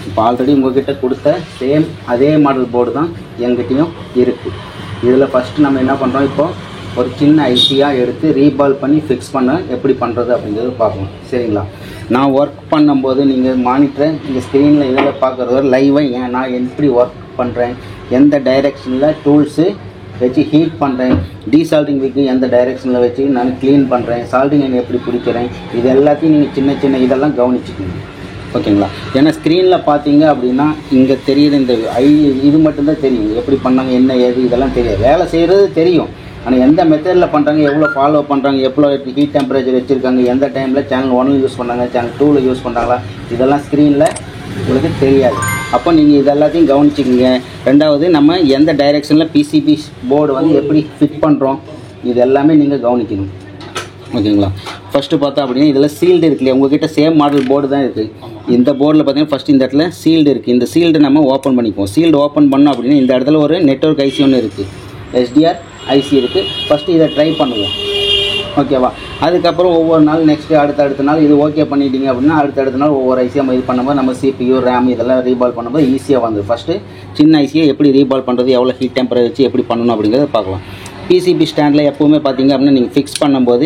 இப்போ ஆல்ரெடி உங்கள்கிட்ட கொடுத்த சேம் அதே மாடல் போர்டு தான் எங்கிட்டையும் இருக்குது. இதில் ஃபஸ்ட்டு நம்ம என்ன பண்ணுறோம், இப்போ ஒரு சின்ன ஐசியாக எடுத்து ரீபால் பண்ணி ஃபிக்ஸ் பண்ண எப்படி பண்ணுறது அப்படிங்கிறது பார்க்கணும். சரிங்களா? நான் ஒர்க் பண்ணும்போது நீங்கள் மானிட்டரை இந்த ஸ்க்ரீனில் இதில் பார்க்குறது லைவாக நான் எப்படி ஒர்க் பண்ணுறேன், எந்த டைரெக்ஷனில் டூல்ஸு வச்சு ஹீட் பண்ணுறேன், டீசால்டிங் விக்கு எந்த டைரெக்ஷனில் வச்சு நான் க்ளீன் பண்ணுறேன், சால்டிங் எப்படி பிடிக்கிறேன், இது எல்லாத்தையும் நீங்கள் சின்ன சின்ன இதெல்லாம் கவனிச்சுக்கணும். ஓகேங்களா? ஏன்னா ஸ்க்ரீனில் பார்த்தீங்க அப்படின்னா இங்கே தெரியுது, இந்த இது மட்டும்தான் தெரியும், எப்படி பண்ணாங்க என்ன ஏது இதெல்லாம் தெரியாது. வேலை செய்கிறது தெரியும், ஆனால் எந்த மெத்தடில் பண்ணுறாங்க, எவ்வளோ ஃபாலோ பண்ணுறாங்க, எவ்வளோ ஹீட் டெம்பரேச்சர் வச்சுருக்காங்க, எந்த டைமில் சேனல் 1 யூஸ் பண்ணாங்க, சேனல் 2 யூஸ் பண்ணுறாங்களா, இதெல்லாம் ஸ்க்ரீனில் உங்களுக்கு தெரியாது. அப்போ நீங்கள் இதெல்லாத்தையும் கவனிச்சிக்கிங்க. ரெண்டாவது, நம்ம எந்த டைரெக்ஷனில் பிசிபி போர்டு வந்து எப்படி ஃபிட் பண்ணுறோம், இது எல்லாமே நீங்கள் கவனிக்கணும். ஓகேங்களா? ஃபஸ்ட்டு பார்த்தா அப்படின்னா இதில் சீல்டு இருக்கு இல்லையா, உங்கள்கிட்ட சேம் மாடல் போர்டு தான் இருக்குது. இந்த போர்டில் பார்த்தீங்கன்னா ஃபஸ்ட்டு இந்த இடத்துல சீல்டு இருக்குது. இந்த சீல்டு நம்ம ஓப்பன் பண்ணிக்குவோம். சீல்டு ஓப்பன் பண்ணோம் அப்படின்னா இந்த இடத்துல ஒரு நெட்வொர்க் ஐசி ஒன்று இருக்குது, எஸ்டிஆர் ஐசி இருக்குது. ஃபஸ்ட்டு இதை ட்ரை பண்ணுவோம். ஓகேவா? அதுக்கப்புறம் ஒவ்வொரு நாள் நெக்ஸ்ட்டு அடுத்த நாள் இது ஓகே பண்ணிட்டீங்க அப்படின்னா அடுத்த நாள் ஒவ்வொரு ஐசியாக நம்ம இது பண்ணும்போது நம்ம CPU ரேம் இதெல்லாம் ரீபால் பண்ணும்போது ஈஸியாக வந்து ஃபஸ்ட்டு சின்ன ஐசியை எப்படி ரீபால் பண்ணுறது, எவ்வளோ ஹீட் டெம்பரேச்சர் வச்சு எப்படி பண்ணணும் அப்படிங்கிறத பார்க்கலாம். பிசிபி ஸ்டாண்டில் எப்போவுமே பார்த்தீங்க அப்படின்னா நீங்கள் ஃபிக்ஸ் பண்ணும்போது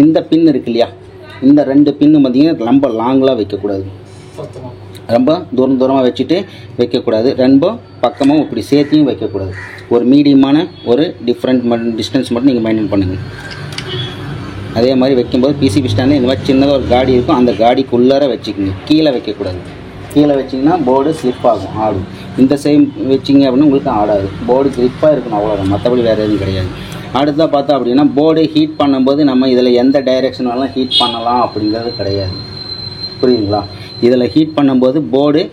இந்த பின் இருக்கு இல்லையா, இந்த 2 பின்னு பார்த்தீங்கன்னா ரொம்ப லாங்கெலாம் வைக்கக்கூடாது, ரொம்ப தூரமாக வச்சுட்டு வைக்கக்கூடாது, ரொம்ப பக்கமாக இப்படி சேர்த்தியும் வைக்கக்கூடாது. ஒரு மீடியமான ஒரு டிஸ்டன்ஸ் மட்டும் நீங்கள் மெயின்டைன் பண்ணுங்கள். அதே மாதிரி வைக்கும்போது பிசிபி ஸ்டாண்டில் இந்த மாதிரி சின்னதாக ஒரு காடி இருக்கும், அந்த காடிக்குள்ளார வச்சுக்கோங்க, கீழே வைக்கக்கூடாது. கீழே வச்சிங்கன்னா போர்டு ஸ்லிப் ஆகும், ஆடும். இந்த சைம் வச்சிங்க அப்படின்னா உங்களுக்கு ஆடாது, போர்டு கிரிப்பாக இருக்கணும், அவ்வளோதான், மற்றபடி வேறு எதுவும் கிடையாது. அடுத்ததாக பார்த்தா அப்படின்னா போர்டு ஹீட் பண்ணும்போது நம்ம இதில் எந்த டைரெக்ஷனாலும் ஹீட் பண்ணலாம் அப்படிங்கிறது கிடையாது. புரியுதுங்களா? இதில் ஹீட் பண்ணும்போது போர்டு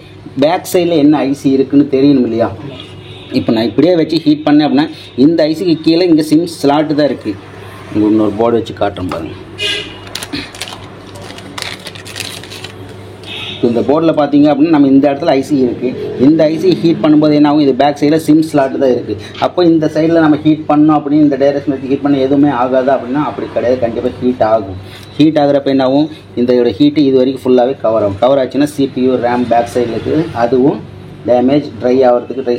பேக் சைடில் என்ன ஐசி இருக்குதுன்னு தெரியணும் இல்லையா. இப்போ நான் இப்படியே வச்சு ஹீட் பண்ணேன் அப்படின்னா இந்த ஐசிக்கு கீழே இங்கே சிம் ஸ்லாட்டு தான் இருக்குது. இங்கே இன்னொரு போர்டு வச்சு காட்டுறேன் பாருங்கள். இந்த போர்டில் பார்த்தீங்க அப்படின்னா நம்ம இந்த இடத்துல ஐசி இருக்குது. இந்த ஐசி ஹீட் பண்ணும்போது என்ன ஆகும், இது பேக் சைடில் சிம் ஸ்லாட்டு தான் இருக்குது. அப்போ இந்த சைடில் நம்ம ஹீட் பண்ணோம் அப்படின்னு இந்த டைரெக்ஷன் வச்சு ஹீட் பண்ண எதுவுமே ஆகாது அப்படின்னா அப்படி கிடையாது, கண்டிப்பாக ஹீட் ஆகும். ஹீட் ஆகிறப்ப என்ன ஆகும், இந்த ஹீட்டு இது வரைக்கும் ஃபுல்லாகவே கவர் ஆகும். கவர் ஆச்சுன்னா CPU ரேம் பேக் சைடில் இருக்குது, அதுவும் டேமேஜ் ட்ரை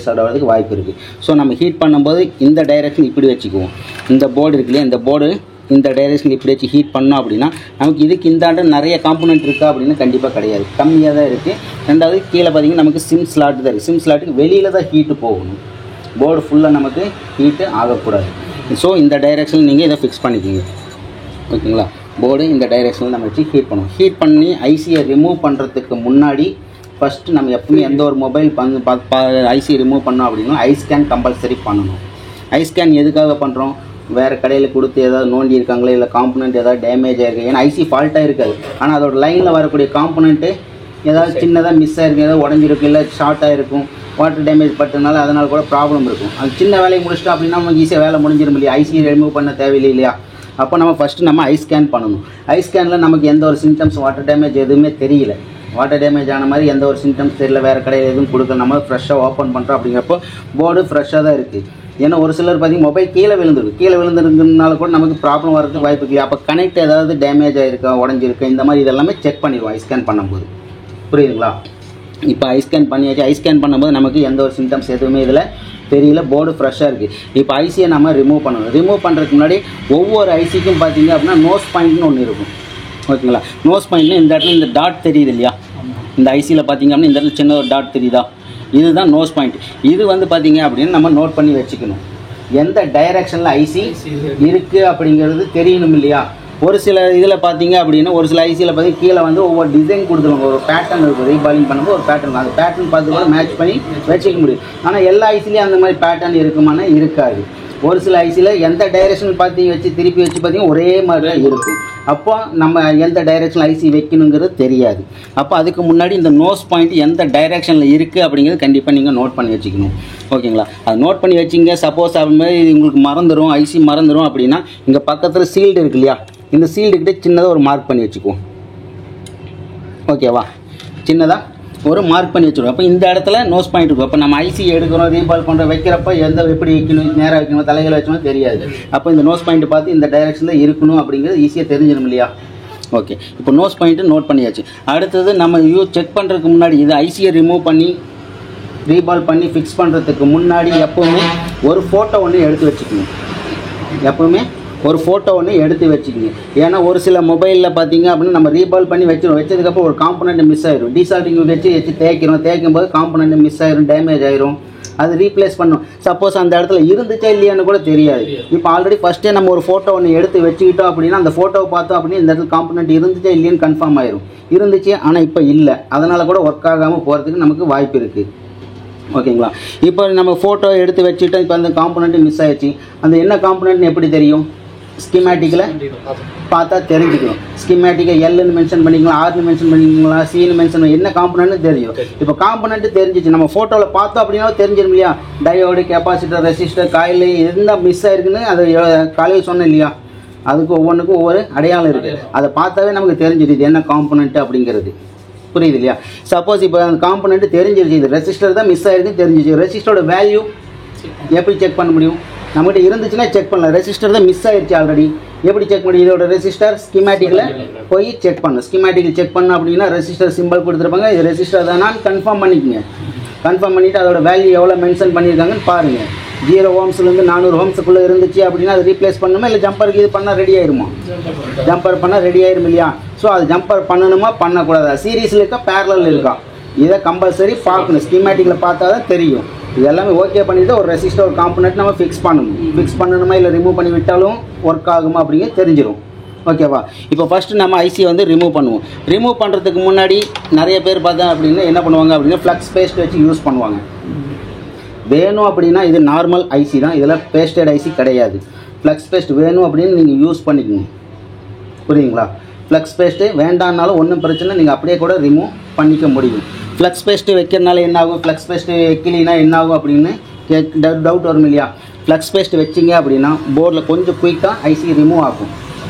சால்ட் ஆகிறதுக்கு வாய்ப்பு இருக்குது. ஸோ நம்ம ஹீட் பண்ணும்போது இந்த டைரெக்ஷன் இப்படி வச்சுக்குவோம். இந்த போர்டு இருக்கு இல்லையா, இந்த போர்டு இந்த டைரெக்ஷன் இப்படி வச்சு ஹீட் பண்ணோம் அப்படின்னா நமக்கு இதுக்கு இந்தாண்ட நிறைய காம்பனண்ட் இருக்கா அப்படின்னு கண்டிப்பாக கிடையாது, கம்மியாக தான் இருக்குது. ரெண்டாவது கீழே பார்த்தீங்கன்னா நமக்கு சிம் ஸ்லாட்டு தான் இருக்குது. சிம் ஸ்லாட்டுக்கு வெளியில் தான் ஹீட்டு போகணும், போர்டு ஃபுல்லாக நமக்கு ஹீட்டு ஆகக்கூடாது. ஸோ இந்த டைரெக்ஷனில் நீங்கள் இதை ஃபிக்ஸ் பண்ணிக்கிங்க. ஓகேங்களா? போர்டு இந்த டைரெக்ஷனில் நம்ம வச்சு ஹீட் பண்ணுவோம். ஹீட் பண்ணி ஐசியை ரிமூவ் பண்ணுறதுக்கு முன்னாடி ஃபஸ்ட்டு நம்ம எப்பவுமே எந்த ஒரு மொபைல் ஐசி ரிமூவ் பண்ணோம் அப்படின்னா ஐ ஸ்கேன் கம்பல்சரி பண்ணணும். ஐ ஸ்கேன் எதுக்காக பண்ணுறோம், வேறு கடையில் கொடுத்து ஏதாவது நோண்டி இருக்காங்களே, இல்லை காம்பனண்ட் ஏதாவது டேமேஜ் ஆகிருக்கு. ஏன்னா ஐசி ஃபால்ட்டாக இருக்காது, ஆனால் அதோட லைனில் வரக்கூடிய காம்பனண்ட்டு ஏதாவது சின்னதாக மிஸ் ஆகிருக்கு, ஏதாவது உடஞ்சிருக்கும், இல்லை ஷார்ட்டாக இருக்கும், வாட்டர் டேமேஜ் பட்டனால அதனால் கூட ப்ராப்ளம் இருக்கும். அது சின்ன வேலையை முடிச்சிட்டோம் அப்படின்னா நமக்கு ஈஸியாக வேலை முடிஞ்சிடும் இல்லையா, ஐசி ரிமூவ் பண்ண தேவையில்லை இல்லையா. அப்போ நம்ம ஃபஸ்ட்டு நம்ம ஐ ஸ்கேன் பண்ணணும். ஐ ஸ்கேனில் நமக்கு எந்த ஒரு சிம்டம்ஸ் வாட்டர் டேமேஜ் எதுவுமே தெரியல, வாட்டர் டேமேஜ் ஆன மாதிரி எந்த ஒரு சிம்டம்ஸ் தெரியல, வேறு கடையில் எதுவும் கொடுக்கல, நம்ம ஃப்ரெஷ்ஷாக ஓப்பன் பண்ணுறோம். அப்படிங்கிறப்போ போர்டு ஃப்ரெஷ்ஷாக தான் இருக்குது. ஏன்னா ஒரு சிலர் பார்த்தீங்கன்னா மொபைல் கீழே விழுந்துருக்குனால கூட நமக்கு ப்ராப்ளம் வரதுக்கு வாய்ப்பு இருக்குது. அப்போ கனெக்ட் ஏதாவது டேமேஜ் ஆகிருக்கா, உடஞ்சிருக்கா, இந்த மாதிரி இதெல்லாமே செக் பண்ணிடுவோம் ஐ ஸ்கேன் பண்ணும்போது. புரியுதுங்களா? இப்போ ஐ ஸ்கேன் பண்ணியாச்சு. ஐ ஸ்கேன் பண்ணும்போது நமக்கு எந்த ஒரு சிம்டம்ஸ் எதுவுமே இதில் தெரியல, போர்டு ஃப்ரெஷ்ஷாக இருக்குது. இப்போ ஐசியை நம்ம ரிமூவ் பண்ணணும். ரிமூவ் பண்ணுறதுக்கு முன்னாடி ஒவ்வொரு ஐசிக்கும் பார்த்தீங்க அப்படின்னா நோஸ் பாயிண்ட்னு ஒன்று இருக்கும். ஓகேங்களா? நோஸ் பாயிண்ட்னு இந்த இடத்துல இந்த டாட் தெரியுது இல்லையா, இந்த ஐசியில் பார்த்தீங்க அப்படின்னா இந்த இடத்துல சின்ன ஒரு டாட் தெரியுதா, இதுதான் நோஸ் பாயிண்ட். இது வந்து பார்த்தீங்க அப்படின்னு நம்ம நோட் பண்ணி வச்சுக்கணும். எந்த டைரெக்ஷனில் ஐசி இருக்குது அப்படிங்கிறது தெரியணும் இல்லையா. ஒரு சில இதில் பார்த்தீங்க அப்படின்னா ஒரு சில ஐசியில் பார்த்தீங்கன்னா கீழே வந்து ஒவ்வொரு டிசைன் கொடுத்துருவாங்க, ஒரு பேட்டர்ன் இருக்கும், ரீபாலிங் பண்ணும்போது ஒரு பேட்டர்ன், அந்த பேட்டர்ன் பார்த்து கூட மேட்ச் பண்ணி வச்சுக்க முடியும். ஆனால் எல்லா ஐசிலையும் அந்த மாதிரி பேட்டர்ன் இருக்குமானா இருக்காது. ஒரு சில ஐசியில் எந்த டைரெக்ஷன் பார்த்து வச்சு திருப்பி வச்சு பார்த்தீங்கன்னா ஒரே மாதிரி தான் இருக்கும். அப்போ நம்ம எந்த டைரெக்ஷனில் ஐசி வைக்கணுங்கிறது தெரியாது. அப்போ அதுக்கு முன்னாடி இந்த நோஸ் பாயிண்ட் எந்த டைரெக்ஷனில் இருக்குது அப்படிங்கிறது கண்டிப்பாக நீங்கள் நோட் பண்ணி வச்சுக்கணும். ஓகேங்களா? அது நோட் பண்ணி வச்சிங்க. சப்போஸ் அது மாதிரி உங்களுக்கு மறந்துடும், ஐசி மறந்துடும் அப்படின்னா இங்கே பக்கத்தில் சீல்டு இருக்கு இல்லையா, இந்த சீல்டுக்கிட்டே சின்னதாக ஒரு மார்க் பண்ணி வச்சுக்குவோம். ஓகேவா? சின்னதாக ஒரு மார்க் பண்ணி வச்சுருவோம். அப்போ இந்த இடத்துல நோஸ் பாயிண்ட் இருக்கும். அப்போ நம்ம ஐசி எடுக்கிறோம், ரீபால் பண்ணுறோம், வைக்கிறப்ப எப்படி வைக்கணும், நேராக வைக்கணும், தலைகளை வச்சோம்னா தெரியாது. அப்போ இந்த நோஸ் பாயிண்ட் பார்த்து இந்த டைரெக்ஷனில் இருக்கணும் அப்படிங்கிறது ஈஸியாக தெரிஞ்சிடும் இல்லையா. ஓகே, இப்போ நோஸ் பாயிண்ட்டு நோட் பண்ணியாச்சு. அடுத்தது நம்ம செக் பண்ணுறதுக்கு முன்னாடி இது ஐசியை ரிமூவ் பண்ணி ரீபால் பண்ணி ஃபிக்ஸ் பண்ணுறதுக்கு முன்னாடி எப்போவுமே ஒரு ஃபோட்டோ ஒன்று எடுத்து வச்சுக்கணும். எப்போவுமே ஒரு ஃபோட்டோ ஒன்று எடுத்து வச்சுக்கோங்க. ஏன்னா ஒரு சில மொபைலில் பார்த்தீங்க அப்படின்னா நம்ம ரீபால் பண்ணி வச்சதுக்கப்புறம் ஒரு காம்பனண்ட் மிஸ் ஆயிரும். டீசால்டிங் வச்சு தேய்க்கும் போது காம்பனண்ட் மிஸ் ஆயிரும், டேமேஜ் ஆயிரும். அது ரீப்ளேஸ் பண்ணும். சப்போஸ் அந்த இடத்துல இருந்துச்சா இல்லையான்னு கூட தெரியாது. இப்போ ஆல்ரெடி ஃபஸ்ட்டே நம்ம ஒரு ஃபோட்டோ ஒன்று எடுத்து வச்சுக்கிட்டோம் அப்படின்னா அந்த ஃபோட்டோவை பார்த்தோம் அப்படின்னா இந்த இடத்துல காம்பனண்ட் இருந்துச்சா இல்லையான்னு கன்ஃபார்ம் ஆயிரும். இருந்துச்சு ஆனால் இப்போ இல்லை, அதனால் கூட ஒர்க் ஆகாமல் போகிறதுக்கு நமக்கு வாய்ப்பு இருக்குது. ஓகேங்களா? இப்போ நம்ம ஃபோட்டோ எடுத்து வச்சுட்டோம். இப்போ அந்த காம்பனண்ட் மிஸ் ஆயிடுச்சு. அந்த என்ன காம்பனண்ட்னு எப்படி தெரியும்? ஸ்கிமேட்டிக்கில் பார்த்தா தெரிஞ்சுக்கணும். ஸ்கிமேட்டிக்கை எல்லுன்னு மென்ஷன் பண்ணிக்கலாம், ஆர்னு மென்ஷன் பண்ணிக்கலாம், சீனு மென்ஷன் பண்ணி என்ன காம்பனண்ட்னு தெரியும். இப்போ காம்பனண்ட்டு தெரிஞ்சிச்சு, நம்ம ஃபோட்டோவில் பார்த்தோம் அப்படின்னா தெரிஞ்சிடும் இல்லையா? டயோடு, கெப்பாசிட்டர், ரெசிஸ்டர், காயில் என்ன மிஸ் ஆயிருக்குன்னு அதை காலையில் சொன்னேன் இல்லையா? அதுக்கு ஒவ்வொன்றுக்கும் ஒவ்வொரு அடையாளம் இருக்குது. அதை பார்த்தாவே நமக்கு தெரிஞ்சிடுது என்ன காம்பனண்ட்டு அப்படிங்கிறது. புரியுது இல்லையா? சப்போஸ் இப்போ அந்த காம்பனண்ட்டு தெரிஞ்சிருச்சு, இது ரெசிஸ்டர் தான் மிஸ் ஆயிருக்குன்னு தெரிஞ்சிச்சு. ரெசிஸ்டரோட வேல்யூ எப்படி செக் பண்ண முடியும்? நம்மகிட்ட இருந்துச்சுன்னா செக் பண்ணலாம். ரெசிஸ்டர் தான் மிஸ் ஆயிடுச்சு ஆல்ரெடி, எப்படி செக் பண்ணி? இதோட ரெசிஸ்டர் ஸ்கிமேட்டிக்கில் போய் செக் பண்ணணும். ஸ்கிமேட்டிக்கில் செக் பண்ண அப்படின்னா ரெசிஸ்டர் சிம்பிள் கொடுத்துருப்பாங்க, இது ரெசிஸ்டர் தானான்னு கன்ஃபார்ம் பண்ணிக்கோங்க. கன்ஃபார்ம் பண்ணிவிட்டு அதோட வேல்யூ எவ்வளோ மென்ஷன் பண்ணியிருக்காங்கன்னு பாருங்கள். 0 ohmsலேருந்து 400 ohmsக்குள்ளே இருந்துச்சு அப்படின்னா அது ரீப்ளேஸ் பண்ணணுமா, இல்லை ஜம்பருக்கு இது பண்ணால் ரெடி ஆயிருமா? ஜம்பர் பண்ணால் ரெடி ஆயிரும் இல்லையா? ஸோ அது ஜம்பர் பண்ணணுமா பண்ணக்கூடாதா? சீரீஸில் இருக்கா பேரலில் இருக்கா? இதை கம்பல்சரி பார்க்கணும். ஸ்கிமேட்டிக்கில் பார்த்தா தான் தெரியும். இது எல்லாமே ஓகே பண்ணிவிட்டு ஒரு ரெசிஸ்டர் ஒரு காம்பனண்ட் நம்ம ஃபிக்ஸ் பண்ணணும். ஃபிக்ஸ் பண்ணணுமா இல்லை ரிமூவ் பண்ணி விட்டாலும் ஒர்க் ஆகுமா அப்படிங்கிறது தெரிஞ்சிடும். ஓகேவா? இப்போ ஃபஸ்ட்டு நம்ம ஐசியை வந்து ரிமூவ் பண்ணுவோம். ரிமூவ் பண்ணுறதுக்கு முன்னாடி நிறைய பேர் பார்த்தா அப்படின்னா என்ன பண்ணுவாங்க அப்படின்னா ஃப்ளக்ஸ் பேஸ்ட் வச்சு யூஸ் பண்ணுவாங்க. வேணும் அப்படின்னா இது நார்மல் ஐசி தான், இதில் பேஸ்டட் ஐசி கிடையாது. ஃப்ளக்ஸ் பேஸ்ட் வேணும் அப்படின்னு நீங்கள் யூஸ் பண்ணிக்கோங்க. புரியுங்களா? ஃப்ளக்ஸ் பேஸ்ட்டு வேண்டான்னாலும் ஒன்றும் பிரச்சனை, நீங்கள் அப்படியே கூட ரிமூவ் பண்ணிக்க முடியும். ஃப்ளக்ஸ் பேஸ்ட்டு வைக்கிறனால என்ன ஆகும், ஃப்ளக்ஸ் பேஸ்ட்டு வைக்கலினா என்ன ஆகும் அப்படின்னு டவுட் வரும் இல்லையா? ஃப்ளக்ஸ் பேஸ்ட்டு வச்சிங்க அப்படின்னா போர்டில் கொஞ்சம் குயிக்காக ஐசி ரிமூவ் ஆகும்.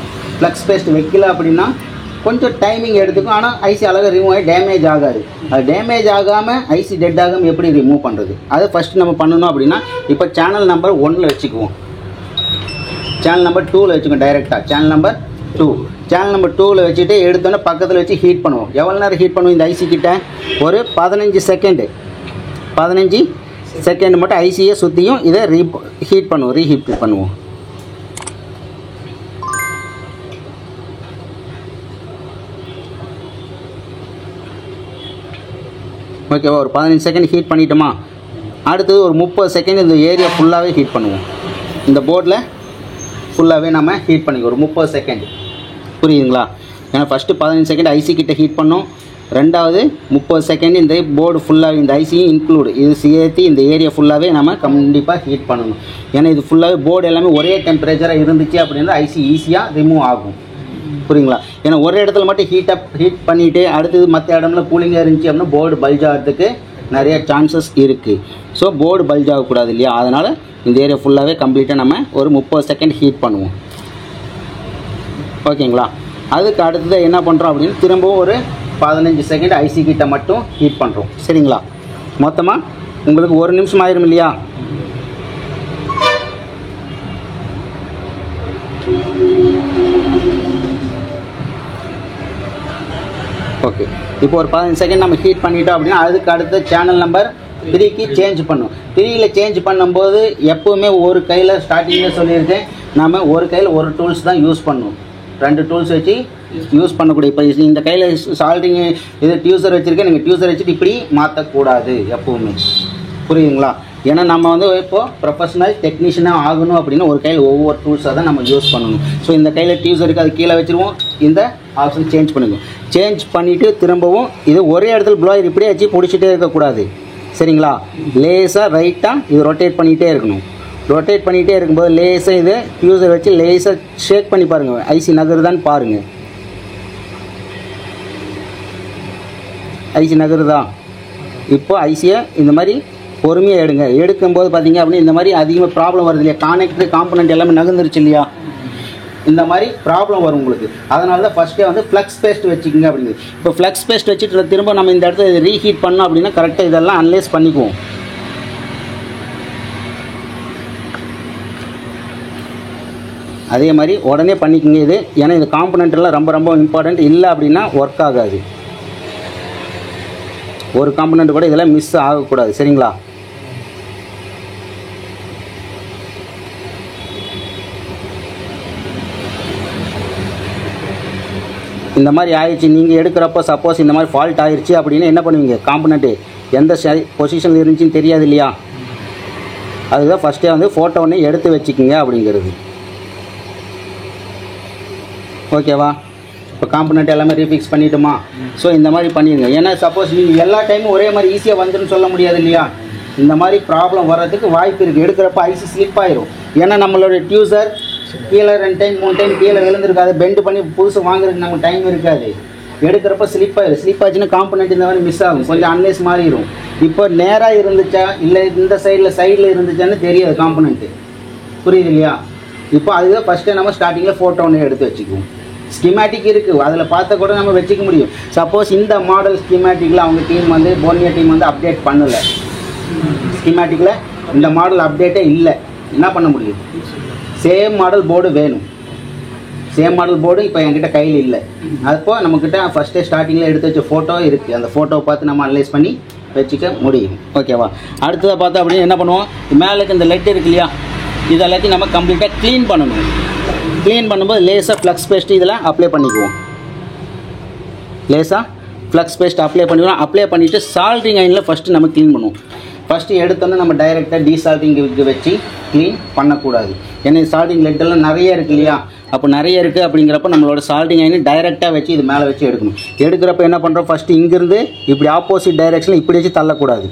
ஃப்ளக்ஸ் பேஸ்ட் வைக்கல அப்படின்னா கொஞ்சம் டைமிங் எடுத்துக்கும், ஆனால் ஐசி அழகாக ரிமூவ் ஆகி டேமேஜ் ஆகாது. அது டேமேஜ் ஆகாமல் ஐசி டெட் ஆகாமல் எப்படி ரிமூவ் பண்ணுறது, அதை ஃபஸ்ட்டு நம்ம பண்ணணும் அப்படின்னா இப்போ சேனல் நம்பர் 1 வச்சுக்குவோம். சேனல் நம்பர் 2 வச்சுக்கோங்க. டைரெக்டாக சேனல் நம்பர் 2 சேனல் நம்பர் 2 வச்சுட்டு எடுத்தோன்னே பக்கத்தில் வச்சு ஹீட் பண்ணுவோம். எவ்வளோ நேரம் ஹீட் பண்ணுவோம்? இந்த ஐசி கிட்ட ஒரு 15 செகண்டு மட்டும் ஐசியை சுற்றியும் இதை ரீஹீட் பண்ணுவோம். ஓகேவா? ஒரு 15 செகண்ட் ஹீட் பண்ணிட்டோமா? அடுத்தது ஒரு 30 செகண்ட் இந்த ஏரியா ஃபுல்லாகவே ஹீட் பண்ணுவோம். இந்த போர்டில் ஃபுல்லாகவே நம்ம ஹீட் பண்ணிக்குவோம் ஒரு 30 செகண்ட். புரியுதுங்களா? ஏன்னா ஃபஸ்ட்டு 15 செகண்ட் ஐசி கிட்ட ஹீட் பண்ணோம், ரெண்டாவது 30 செகண்ட் இந்த போர்டு ஃபுல்லாக இந்த ஐசியும் இன்க்ளூடு இது சேர்த்து இந்த ஏரியா ஃபுல்லாகவே நம்ம கண்டிப்பாக ஹீட் பண்ணணும். ஏன்னா இது ஃபுல்லாகவே போர்டு எல்லாமே ஒரே டெம்பரேச்சராக இருந்துச்சு அப்படின்னா ஐசி ஈஸியாக ரிமூவ் ஆகும். புரியுங்களா? ஏன்னா ஒரு இடத்துல மட்டும் ஹீட் பண்ணிவிட்டு அடுத்தது மற்ற இடம்ல கூலிங்காக இருந்துச்சு அப்படின்னா போர்டு பல்ஜ் ஆகிறதுக்கு நிறைய சான்சஸ் இருக்குது. ஸோ போர்டு பல்ஜ் ஆகக்கூடாது இல்லையா? அதனால் இந்த ஏரியா ஃபுல்லாகவே கம்ப்ளீட்டாக நம்ம ஒரு 30 செகண்ட் ஹீட் பண்ணுவோம். ஓகேங்களா? அதுக்கு அடுத்தது என்ன பண்ணுறோம் அப்படின்னு திரும்பவும் ஒரு 15 செகண்ட் ஐசி கிட்ட மட்டும் ஹீட் பண்ணுறோம். சரிங்களா? மொத்தமாக உங்களுக்கு 1 நிமிஷம் ஆயிரும் இல்லையா? ஓகே, இப்போ ஒரு 15 செகண்ட் நம்ம ஹீட் பண்ணிட்டோம் அப்படின்னா அதுக்கு அடுத்து சேனல் நம்பர் 3க்கு சேஞ்ச் பண்ணும். 3ல் சேஞ்ச் பண்ணும்போது எப்போவுமே ஒரு கையில் ஸ்டார்டிங்கில் சொல்லியிருக்கேன், நம்ம ஒரு கையில் ஒரு டூல்ஸ் தான் யூஸ் பண்ணுவோம். 2 டூல்ஸ் வச்சு யூஸ் பண்ணக்கூடிய. இப்போ இந்த கையில் சால்டிங் இது டியூசர் வச்சுருக்கேன், நீங்கள் டியூசர் வச்சுட்டு இப்படி மாற்றக்கூடாது எப்போவுமே. புரியுதுங்களா? ஏன்னா நம்ம வந்து இப்போது ப்ரொஃபஷனல் டெக்னீஷியனாக ஆகணும் அப்படின்னா ஒரு கையில் ஒவ்வொரு டூல்ஸாக தான் நம்ம யூஸ் பண்ணணும். ஸோ இந்த கையில் டியூசர் இருக்குது, அது கீழே வச்சுருவோம். இந்த ஆப்ஷன் சேஞ்ச் பண்ணுங்க. சேஞ்ச் பண்ணிவிட்டு திரும்பவும் இது ஒரே இடத்துல ப்ளோயர் இப்படியே வச்சு பிடிச்சிட்டே இருக்கக்கூடாது. சரிங்களா? லேஸாக ரைட்டாக இது ரொட்டேட் பண்ணிகிட்டே இருக்கணும். ரொட்டேட் பண்ணிகிட்டே இருக்கும்போது லேஸாக இது டியூசர் வச்சு லேஸாக ஷேக் பண்ணி பாருங்கள், ஐசி நகருதான்னு பாருங்கள். ஐசி நகருதா? இப்போ ஐசியை இந்த மாதிரி பொறுமையாக எடுங்க. எடுக்கும்போது பார்த்தீங்க அப்படின்னா இந்த மாதிரி அதிகமாக ப்ராப்ளம் வருது இல்லையா? கானெக்டர் காம்பனண்ட் எல்லாமே நகர்ந்துருச்சு இல்லையா? இந்த மாதிரி ப்ராப்ளம் வரும் உங்களுக்கு. அதனால தான் ஃபஸ்ட்டே வந்து ஃப்ளக்ஸ் பேஸ்ட் வச்சுக்கோங்க அப்படிங்கிறது. இப்போ ஃப்ளக்ஸ் பேஸ்ட் வச்சுட்டு திரும்ப நம்ம இந்த இடத்துல ரீஹீட் பண்ணோம் அப்படின்னா கரெக்டாக இதெல்லாம் அனலைஸ் பண்ணிக்குவோம். அதே மாதிரி உடனே பண்ணிக்கோங்க இது. ஏன்னா இந்த காம்பனண்ட்டெல்லாம் ரொம்ப ரொம்ப இம்பார்ட்டண்ட். இல்லை அப்படின்னா ஒர்க் ஆகாது. ஒரு காம்பனண்ட் கூட இதெல்லாம் மிஸ் ஆகக்கூடாது. சரிங்களா? இந்த மாதிரி ஆயிடுச்சு. நீங்கள் எடுக்கிறப்போ சப்போஸ் இந்த மாதிரி ஃபால்ட் ஆயிடுச்சு அப்படின்னா என்ன பண்ணுவீங்க? காம்பனண்ட்டு எந்த பொசிஷனில் இருந்துச்சுன்னு தெரியாது இல்லையா? அதுதான் ஃபஸ்ட்டே வந்து ஃபோட்டோ ஒன்று எடுத்து வச்சுக்கிங்க அப்படிங்கிறது. ஓகேவா? இப்போ காம்பனண்ட் எல்லாமே ரீஃபிக்ஸ் பண்ணிவிட்டுமா? ஸோ இந்த மாதிரி பண்ணிடுங்க. ஏன்னா சப்போஸ் நீங்கள் எல்லா டைமும் ஒரே மாதிரி ஈஸியாக வந்துன்னு சொல்ல முடியாது இல்லையா? இந்த மாதிரி ப்ராப்ளம் வர்றதுக்கு வாய்ப்பு இருக்குது. எடுக்கிறப்ப ஐசி ஸ்லிப் ஆயிரும். ஏன்னா நம்மளோட டியூசர் கீழே 2 டைம் 3 டைம் கீழே விழுந்திருக்காது. பெண்டு பண்ணி புதுசு வாங்குறதுக்கு நமக்கு டைம் இருக்காது. எடுக்கிறப்ப ஸ்லிப் ஆயிடும். ஸ்லிப் ஆச்சுன்னா காம்பனண்ட் இந்த மாதிரி மிஸ் ஆகும். கொஞ்சம் அன்லேஸ் மாறிடும். இப்போ நேராக இருந்துச்சா இல்லை இந்த சைடில் இருந்துச்சான்னு தெரியாது காம்பனண்ட்டு. புரியுது இல்லையா? இப்போ அதுதான் ஃபஸ்ட்டே நம்ம ஸ்டார்டிங்கில் ஃபோட்டோ ஒன்று எடுத்து வச்சுக்குவோம். ஸ்கிமேட்டிக் இருக்குது, அதில் பார்த்த கூட நம்ம வச்சுக்க முடியும். சப்போஸ் இந்த மாடல் ஸ்கிமேட்டிக்கில் அவங்க டீம் வந்து போர்னியா டீம் வந்து அப்டேட் பண்ணலை, ஸ்கிமேட்டிக்கில் இந்த மாடல் அப்டேட்டே இல்லை, என்ன பண்ண முடியும்? சேம் மாடல் போர்டு வேணும். சேம் மாடல் போர்டு இப்போ என்கிட்ட கையில் இல்லை. அப்போ நம்மக்கிட்ட ஃபஸ்ட்டே ஸ்டார்டிங்கில் எடுத்து வச்ச ஃபோட்டோ இருக்குது. அந்த ஃபோட்டோவை பார்த்து நம்ம அனலைஸ் பண்ணி வச்சுக்க முடியும். ஓகேவா? அடுத்ததாக பார்த்தா அப்படின்னு என்ன பண்ணுவோம்? மேலுக்கு இந்த லெட் இருக்கு இல்லையா, இது எல்லாத்தையும் நம்ம கம்ப்ளீட்டாக க்ளீன் பண்ணணும். க்ளீன் பண்ணும்போது லேசாக ஃப்ளக்ஸ் பேஸ்ட் இதில் அப்ளை பண்ணிக்குவோம். லேசாக ஃப்ளக்ஸ் பேஸ்ட் அப்ளை பண்ணிக்கலாம். அப்ளை பண்ணிவிட்டு சால்ட்ரிங் அயனில் ஃபஸ்ட்டு நம்ம க்ளீன் பண்ணுவோம். ஃபஸ்ட்டு எடுத்தோன்னே நம்ம டைரெக்டாக டீசால்ட்டிங் வச்சு க்ளீன் பண்ணக்கூடாது. ஏன்னா சால்ட்டிங் லெட்டெல்லாம் நிறைய இருக்குது இல்லையா? அப்போ நிறைய இருக்குது அப்படிங்கிறப்ப நம்மளோட சால்ட்டிங் அயனி டைரெக்டாக வச்சு இது மேலே வச்சு எடுக்கணும். எடுக்கிறப்ப என்ன பண்ணுறோம்? ஃபஸ்ட்டு இங்கேருந்து இப்படி ஆப்போசிட் டைரெக்ஷனில் இப்படி வச்சு தள்ளக்கூடாது.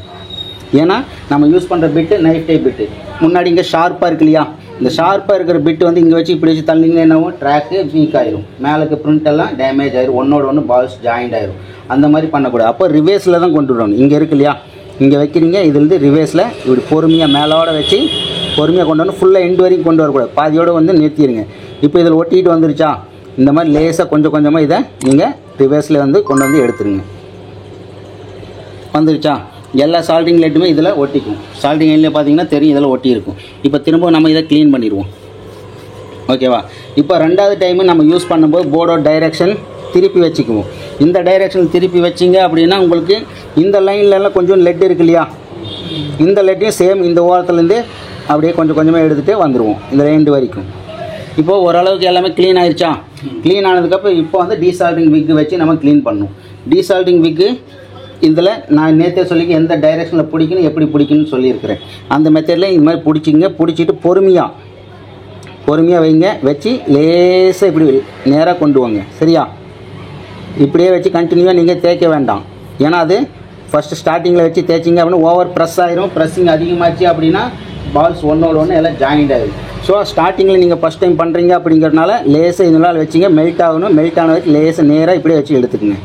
ஏன்னா நம்ம யூஸ் பண்ணுற பிட்டு நைஃப் டைப் பிட்டு. முன்னாடி இங்கே ஷார்ப்பாக இருக்கு இல்லையா? இந்த ஷார்ப்பாக இருக்கிற பிட்டு வந்து இங்கே வச்சு இப்படி வச்சு தள்ளிங்கன்னா என்னவோ ட்ராக்கு வீக் ஆயிரும். மேலுக்கு பிரிண்ட் எல்லாம் டேமேஜ் ஆயிரும். ஒன்னோட ஒன்று பால்ஸ் ஜாயிண்ட் ஆயிரும். அந்த மாதிரி பண்ணக்கூடாது. அப்போ ரிவேர்ஸில் தான் கொண்டு வரணும். இங்கே இருக்கு இல்லையா, இங்கே வைக்கிறீங்க, இதுலேருந்து ரிவேர்ஸில் இப்படி பொறுமையாக மேலோட வச்சு பொறுமையாக கொண்டு வந்து ஃபுல்லாக எண்டு வரைக்கும் கொண்டு வரக்கூடாது. பாதியோடு வந்து நிறுத்திடுங்க. இப்போ இதில் ஒட்டிட்டு வந்துருச்சா? இந்த மாதிரி லேசாக கொஞ்சம் கொஞ்சமாக இதை நீங்கள் ரிவேர்ஸில் வந்து கொண்டு வந்து எடுத்துருங்க. வந்துருச்சா? எல்லா சால்ட்டிங் லைட்டுமே இதில் ஒட்டிக்கும். சால்ட்டிங் லைனில் பார்த்தீங்கன்னா தெரியும் இதில் ஒட்டி இருக்கும். இப்போ திரும்ப நம்ம இதை க்ளீன் பண்ணிடுவோம். ஓகேவா? இப்போ ரெண்டாவது டைமு நம்ம யூஸ் பண்ணும்போது போர்டோட டைரெக்ஷன் திருப்பி வச்சுக்குவோம். இந்த டைரெக்ஷன் திருப்பி வச்சிங்க அப்படின்னா உங்களுக்கு இந்த லைன்லலாம் கொஞ்சம் லெட் இருக்கு இல்லையா, இந்த லெட்டையும் சேம் இந்த ஓரத்துலேருந்து அப்படியே கொஞ்சம் கொஞ்சமாக எடுத்துகிட்டே வந்துடுவோம் இந்த ரெண்டு வரைக்கும். இப்போது ஓரளவுக்கு எல்லாமே க்ளீன் ஆயிடுச்சா? க்ளீன் ஆனதுக்கப்புறம் இப்போ வந்து டீசால்ட்டிங் விக்கு வச்சு நம்ம க்ளீன் பண்ணணும். டீசால்ட்டிங் விக்கு இதில் நான் நேற்றே சொல்லிக்க எந்த டைரெக்ஷனில் பிடிக்கணும் எப்படி பிடிக்கணும்னு சொல்லியிருக்கிறேன். அந்த மெத்தடில் இந்த மாதிரி பிடிச்சிங்க. பிடிச்சிட்டு பொறுமையாக வைங்க. வச்சு லேசாக இப்படி நேராக கொண்டு வாங்க. சரியா? இப்படியே வச்சு கண்டினியூவாக நீங்கள் தேய்க்க வேண்டாம். ஏன்னா அது ஃபஸ்ட்டு ஸ்டார்டிங்கில் வச்சு தேய்ச்சிங்க அப்படின்னா ஓவர் ப்ரெஸ் ஆயிரும். ப்ரெஸ்ஸிங் அதிகமாச்சு அப்படின்னா பால்ஸ் ஒன்றோட ஒன்று எல்லாம் ஜாயிண்ட் ஆகிடும். ஸோ ஸ்டார்டிங்கில் நீங்கள் ஃபஸ்ட் டைம் பண்ணுறீங்க அப்படிங்கிறதுனால லேசாக இதனால் வச்சிங்க. மெல்ட் ஆகணும். மெல்ட் ஆன வச்சு லேசாக நேராக இப்படியே வச்சு எடுத்துக்கங்க.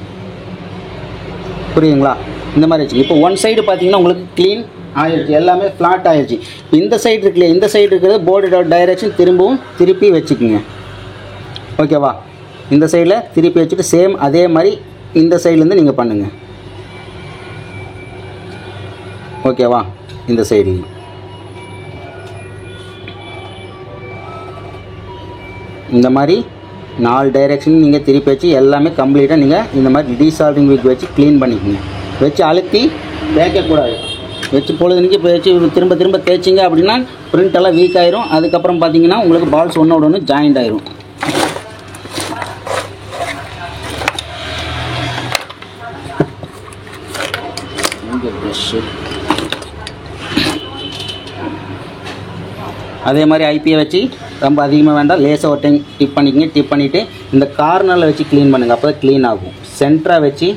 புரியுதுங்களா? இந்த மாதிரி வச்சுங்க. இப்போ ஒன் சைடு பார்த்தீங்கன்னா உங்களுக்கு க்ளீன் ஆயிடுச்சு, எல்லாமே ஃப்ளாட் ஆயிடுச்சு. இந்த சைடு இருக்குல்ல, இந்த சைடு இருக்கிறது போர்டோட டைரெக்ஷன் திருப்பி வச்சுக்குங்க. ஓகேவா? இந்த சைடில் திருப்பி வச்சுட்டு சேம் அதே மாதிரி இந்த சைட்லேருந்து நீங்கள் பண்ணுங்கள். ஓகேவா? இந்த சைடு இந்த மாதிரி 4 டைரெக்ஷன் நீங்கள் திருப்பி வச்சு எல்லாமே கம்ப்ளீட்டாக நீங்கள் இந்த மாதிரி டீசால்ட்டிங் விக் வச்சு க்ளீன் பண்ணிக்கோங்க. வச்சு அழுத்தி தேய்க்கக்கூடாது. வச்சு பொழுதுனிக்கு இப்போ வச்சு திரும்ப திரும்ப தேய்ச்சிங்க அப்படின்னா பிரிண்ட் எல்லாம் வீக் ஆயிரும். அதுக்கப்புறம் பார்த்தீங்கன்னா உங்களுக்கு பால்ஸ் ஒன்றோட ஒன்று ஜாயிண்ட் ஆயிரும். அதே மாதிரி ஐபியை வச்சு ரொம்ப அதிகமாக வேண்டாம், லேசாக ஒரு டைம் டிப் பண்ணிக்கங்க. டிப் பண்ணிவிட்டு இந்த கார்னரில் வச்சு க்ளீன் பண்ணுங்கள். அப்போ தான் க்ளீன் ஆகும். சென்டராக வச்சு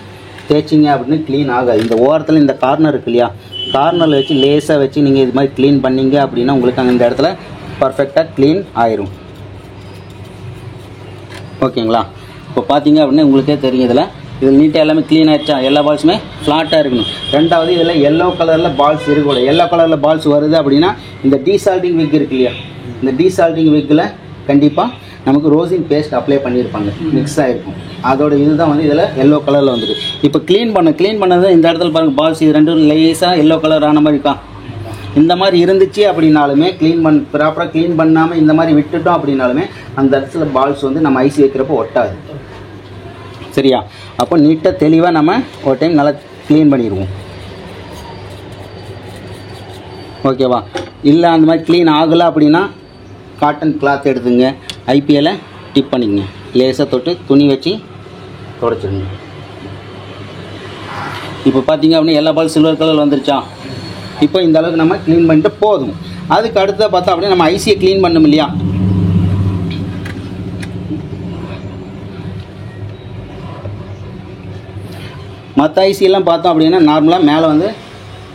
தேய்ச்சிங்க அப்படின்னு க்ளீன் ஆகாது. இந்த ஓரத்தில் இந்த கார்னர் இருக்கு இல்லையா, கார்னரில் வச்சு லேசாக வச்சு நீங்கள் இது மாதிரி க்ளீன் பண்ணிங்க அப்படின்னா உங்களுக்கு அங்கே இந்த இடத்துல பர்ஃபெக்டாக க்ளீன் ஆயிரும். ஓகேங்களா? இப்போ பார்த்தீங்க அப்படின்னா உங்களுக்கே தெரியும் இதில் நீட்டாக எல்லாமே க்ளீன் ஆகிடுச்சா? எல்லா பால்ஸுமே ஃப்ளாட்டாக இருக்கணும். ரெண்டாவது இதில் எல்லோ கலரில் பால்ஸ் இருக்கக்கூடாது. எல்லோ கலரில் பால்ஸ் வருது அப்படின்னா இந்த டீசால்ட்டிங் விக் இருக்கு இல்லையா, இந்த டீசால்ட்டிங் விக்கில் கண்டிப்பாக நமக்கு ரோசின் பேஸ்ட் அப்ளை பண்ணியிருப்பாங்க, மிக்ஸ் ஆகிருக்கும். அதோட இதுதான் வந்து இதில் எல்லோ கலரில் வந்துருக்கு. இப்போ க்ளீன் பண்ணது இந்த இடத்துல பாருங்கள் பால்ஸ் இது ரெண்டும் லேஸாக எல்லோ கலர் ஆன மாதிரி இருக்கா. இந்த மாதிரி இருந்துச்சு அப்படின்னாலுமே ப்ராப்பராக க்ளீன் பண்ணாமல் இந்த மாதிரி விட்டுட்டோம் அப்படின்னாலுமே அந்த இடத்துல பால்ஸ் வந்து நம்ம ஐசி வைக்கிறப்போ ஒட்டாது. சரியா? அப்போ நீட்டாக தெளிவாக நம்ம ஒரு டைம் நல்லா க்ளீன் பண்ணிடுவோம். ஓகேவா? இல்லை அந்த மாதிரி க்ளீன் ஆகலை அப்படின்னா காட்டன் கிளாத் எடுத்துங்க, ஐபிஎல்லை டிப் பண்ணிக்கங்க, லேசாக தொட்டு துணி வச்சு துடைச்சிடுங்க. இப்போ பார்த்தீங்க அப்படின்னா எல்லா பால் சில்வர் கலர் வந்துருச்சா? இப்போ இந்த அளவுக்கு நம்ம க்ளீன் பண்ணிட்டு போதும். அதுக்கு அடுத்த பார்த்தா அப்படியே நம்ம ஐசியை க்ளீன் பண்ணணும் இல்லையா? மற்ற ஐசியெல்லாம் பார்த்தோம் அப்படின்னா நார்மலாக மேலே வந்து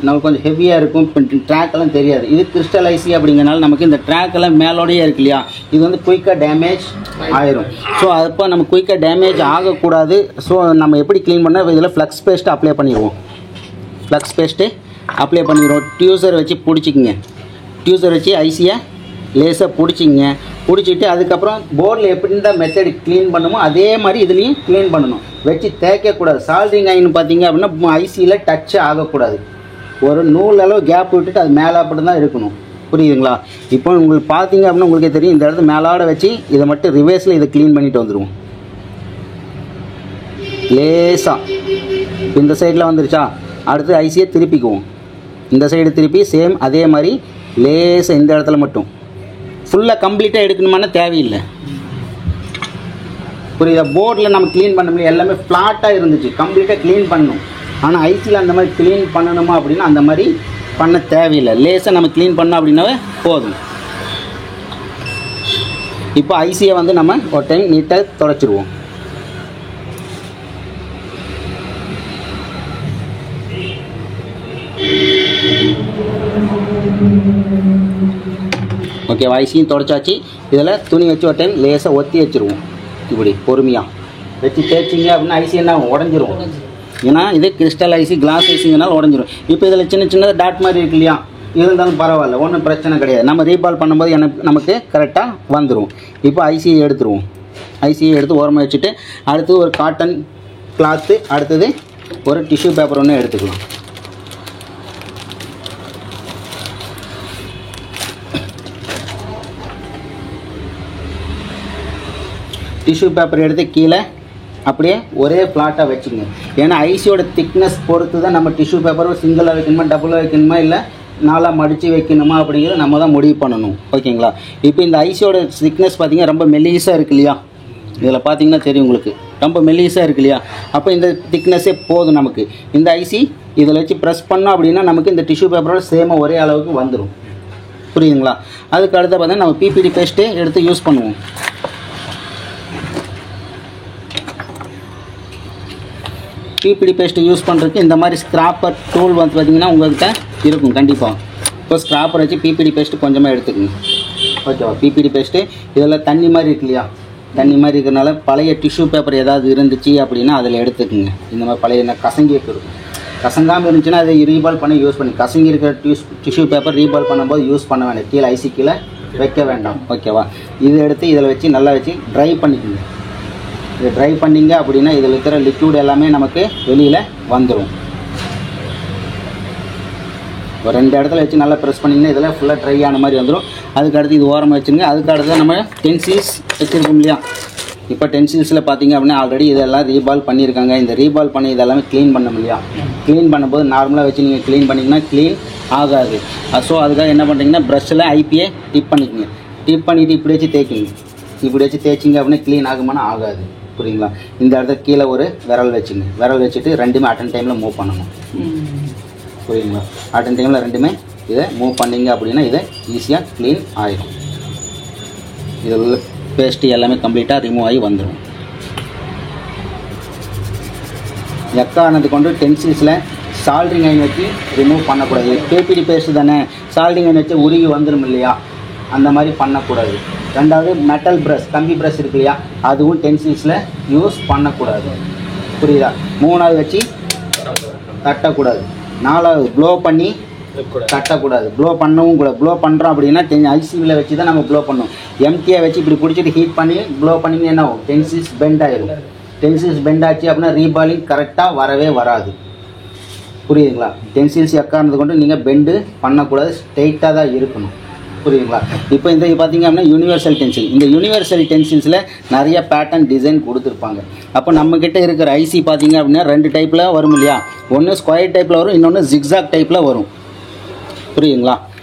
நமக்கு கொஞ்சம் ஹெவியாக இருக்கும், இப்போ ட்ராக்கெல்லாம் தெரியாது. இது கிறிஸ்டல் ஐசி அப்படிங்கிறனால நமக்கு இந்த ட்ராக்கெல்லாம் மேலோடையே இருக்கு இல்லையா, இது வந்து குயிக்காக டேமேஜ் ஆயிரும். ஸோ அப்போ நம்ம குயிக்காக டேமேஜ் ஆகக்கூடாது. ஸோ நம்ம எப்படி க்ளீன் பண்ணால் இதில் ஃப்ளக்ஸ் பேஸ்ட்டு அப்ளை பண்ணிடுவோம். ஃப்ளக்ஸ் பேஸ்ட்டு அப்ளை பண்ணிடுவோம். டியூசர் வச்சு பிடிச்சிக்கிங்க, டியூசர் வச்சு ஐசியை லேசாக பிடிச்சிங்க. பிடிச்சிட்டு அதுக்கப்புறம் போர்டில் எப்படி இந்த மெத்தட் க்ளீன் பண்ணுமோ அதே மாதிரி இதுலேயும் க்ளீன் பண்ணணும். வச்சு தேய்க்கக்கூடாது. சால்ட்ரிங் ஐன்னு பார்த்தீங்க அப்படின்னா ஐசியில் டச் ஆகக்கூடாது. ஒரு நூல் அளவு கேப் விட்டுட்டு அது மேலே அப்படி தான் இருக்கணும். புரியுதுங்களா? இப்போ உங்களுக்கு பார்த்தீங்க அப்படின்னா உங்களுக்கே தெரியும், இந்த இடத்துல மேலாட வச்சு இதை மட்டும் ரிவர்ஸில் இதை க்ளீன் பண்ணிட்டு வந்துடுவோம். லேசாக இந்த சைடில் வந்துருச்சா? அடுத்து ஐசியை திருப்பிக்குவோம். இந்த சைடு திருப்பி சேம் அதே மாதிரி லேசாக இந்த இடத்துல மட்டும். ஃபுல்லாக கம்ப்ளீட்டாக எடுக்கணுமானா தேவையில்லை. புரியுதா? போர்டில் நம்ம க்ளீன் பண்ண முடியும், எல்லாமே ஃப்ளாட்டாக இருந்துச்சு, கம்ப்ளீட்டாக க்ளீன் பண்ணணும். ஆனால் ஐசியில் அந்த மாதிரி க்ளீன் பண்ணணுமா அப்படின்னா அந்த மாதிரி பண்ண தேவையில்லை. லேசாக நம்ம க்ளீன் பண்ணோம் அப்படின்னாவே போதும். இப்போ ஐசியை வந்து நம்ம ஒரு டைம் நீட்டாக துடைச்சிருவோம். ஓகே, ஐசியும் துடைச்சாச்சு. இதில் துணி வச்சு ஒரு டைம் லேசாக ஒத்தி வச்சுருவோம். இப்படி பொறுமையாக வச்சு தேய்ச்சிங்க அப்படின்னா ஐசி என்ன உடஞ்சிரும். ஏன்னா இது கிறிஸ்டல் ஐசி, கிளாஸ் ஐசிங்கனால உடஞ்சிரும். இப்போ இதில் சின்ன சின்னதாக டாட் மாதிரி இருக்கு இல்லையா, இருந்தாலும் பரவாயில்ல, ஒன்றும் பிரச்சனை கிடையாது. நம்ம ரீபால் பண்ணும்போது நமக்கு கரெக்டாக வந்துடும். இப்போ ஐசியை எடுத்துருவோம். ஐசியை எடுத்து ஓரமாக வச்சுட்டு அடுத்து ஒரு காட்டன் கிளாத்து, அடுத்தது ஒரு டிஷ்யூ பேப்பர் ஒன்று எடுத்துக்கலாம். டிஷ்யூ பேப்பர் எடுத்து கீழே அப்படியே ஒரே ஃப்ளாட்டாக வச்சுங்க. ஏன்னா ஐசியோட திக்னஸ் பொறுத்து தான் நம்ம டிஷ்யூ பேப்பர் சிங்கிளாக வைக்கணுமா, டபுளாக வைக்கணுமா, இல்லை நாளாக மடித்து வைக்கணுமா அப்படிங்கிறத நம்ம தான் முடிவு பண்ணணும். ஓகேங்களா? இப்போ இந்த ஐசியோட திக்னஸ் பார்த்திங்கன்னா ரொம்ப மெல்லிஸாக இருக்கு இல்லையா, இதில் பார்த்தீங்கன்னா தெரியும் உங்களுக்கு, ரொம்ப மெல்லிஸாக இருக்கு இல்லையா. அப்போ இந்த திக்னஸே போதும் நமக்கு. இந்த ஐசி இதில் வச்சு ப்ரெஸ் பண்ணோம் அப்படின்னா நமக்கு இந்த டிஷ்யூ பேப்பரோட சேமாக ஒரே அளவுக்கு வந்துடும். புரியுதுங்களா? அதுக்கு அடுத்த பார்த்தீங்கன்னா நம்ம பிபிடி பேஸ்ட்டு எடுத்து யூஸ் பண்ணுவோம். பிபிடி பேஸ்ட்டு யூஸ் பண்ணுறதுக்கு இந்த மாதிரி ஸ்க்ராப்பர் டூல் வந்து பார்த்திங்கன்னா உங்கள்கிட்ட இருக்கும் கண்டிப்பாக. இப்போ ஸ்க்ராப்பர் வச்சு பிபிடி பேஸ்ட்டு கொஞ்சமாக எடுத்துக்கோங்க. ஓகேவா? பிபிடி பேஸ்ட்டு இதில் தண்ணி மாதிரி இருக்கு இல்லையா, தண்ணி மாதிரி இருக்கிறனால பழைய டிஷ்யூ பேப்பர் ஏதாவது இருந்துச்சு அப்படின்னா அதில் எடுத்துக்கோங்க. இந்த மாதிரி பழைய கசங்கி இருக்கும், கசங்காமல் இருந்துச்சுன்னா அதை ரீபால் பண்ணி யூஸ் பண்ணி, கசங்கி இருக்கிற டிஷ்யூ பேப்பர் ரீபால் பண்ணும்போது யூஸ் பண்ண வேண்டாம், கீழே ஐசி கீழே வைக்க வேண்டாம். ஓகேவா? இது எடுத்து இதில் வச்சு நல்லா வச்சு ட்ரை பண்ணிக்கோங்க. இதை ட்ரை பண்ணிங்க அப்படின்னா இதில் இருக்கிற லிக்விட் எல்லாமே நமக்கு வெளியில் வந்துடும். ஒரு 2 இடத்துல வச்சு நல்லா ப்ரெஸ் பண்ணிங்கன்னா இதில் ஃபுல்லாக ட்ரை ஆன மாதிரி வந்துடும். அதுக்கு அடுத்து இது ஓரமாக வச்சுருங்க. அதுக்கு அடுத்து நம்ம டென்சில்ஸ் வச்சுருக்கோம் இல்லையா. இப்போ டென்சில்ஸில் பார்த்தீங்க அப்படின்னா ஆல்ரெடி இதெல்லாம் ரீபால் பண்ணியிருக்காங்க. இந்த ரீபால் பண்ணி இதெல்லாமே க்ளீன் பண்ண முடியா. க்ளீன் பண்ணும்போது நார்மலாக வச்சு நீங்கள் க்ளீன் பண்ணிங்கன்னா க்ளீன் ஆகாது. ஸோ அதுக்காக என்ன பண்ணுறீங்கன்னா ப்ரஷ்ஷில் ஐபியை டிப் பண்ணிக்கோங்க. டிப் பண்ணிவிட்டு இப்படி வச்சு தேய்க்குங்க. இப்படி வச்சு தேய்ச்சிங்க அப்படின்னா க்ளீன் ஆகுமானா ஆகாது. புரியுங்களா? இந்த இடத்துல கீழே ஒரு விரல் வச்சுங்க. விரல் வச்சுட்டு ரெண்டுமே அட்டன் டைமில் மூவ் பண்ணணும். புரியுங்களா? அட்டன் டைமில் ரெண்டுமே இதை மூவ் பண்ணிங்க அப்படின்னா இதை ஈஸியாக க்ளீன் ஆகிடும். இதில் பேஸ்ட்டு எல்லாமே கம்ப்ளீட்டாக ரிமூவ் ஆகி வந்துடும். எக்காரணத்து கொண்டு டென்சில்ஸில் சால்ட்ரிங் ஐன் வச்சு ரிமூவ் பண்ணக்கூடாது. கேபிடி பேஸ்ட்டு தானே, சால்ட்ரிங் ஐன் வச்சு உருகி வந்துடும் இல்லையா, அந்த மாதிரி பண்ணக்கூடாது. ரெண்டாவது மெட்டல் ப்ரஷ், கம்பி ப்ரஷ் இருக்கு இல்லையா, அதுவும் டென்சில்ஸில் யூஸ் பண்ணக்கூடாது. புரியுதா? 3வது வச்சு தட்டக்கூடாது. 4வது ப்ளோ பண்ணி தட்டக்கூடாது. ப்ளோ பண்ணவும் கூட. ப்ளோ பண்ணுறோம் அப்படின்னா ஐசியில் வச்சு தான் நம்ம ப்ளோ பண்ணணும். எம்டியை வச்சு இப்படி பிடிச்சிட்டு ஹீட் பண்ணி ப்ளோ பண்ணிங்கன்னா என்ன ஆகும், டென்சில்ஸ் பெண்ட் ஆகிடும். டென்சில்ஸ் பெண்ட் ஆச்சு அப்படின்னா ரீபாலிங் கரெக்டாக வரவே வராது. புரியுதுங்களா? டென்சில்ஸ் எக்காரணது கொண்டு நீங்கள் பெண்டு பண்ணக்கூடாது, ஸ்ட்ரெயிட்டாக தான் இருக்கணும். புரியுதுங்களா? இப்போ இந்த பார்த்தீங்க அப்படின்னா யூனிவர்சல் டென்சில். இந்த யூனிவர்சல் டென்சில்ஸில் நிறைய பேட்டர்ன் டிசைன் கொடுத்துருப்பாங்க. அப்போ நம்மக்கிட்ட இருக்கிற ஐசி பார்த்தீங்க அப்படின்னா 2 டைப்பில் வரும் இல்லையா? ஒன்று ஸ்கொயர் டைப்பில் வரும், இன்னொன்று ஜிக்ஸாக் டைப்பில் வரும். புரியுதுங்களா?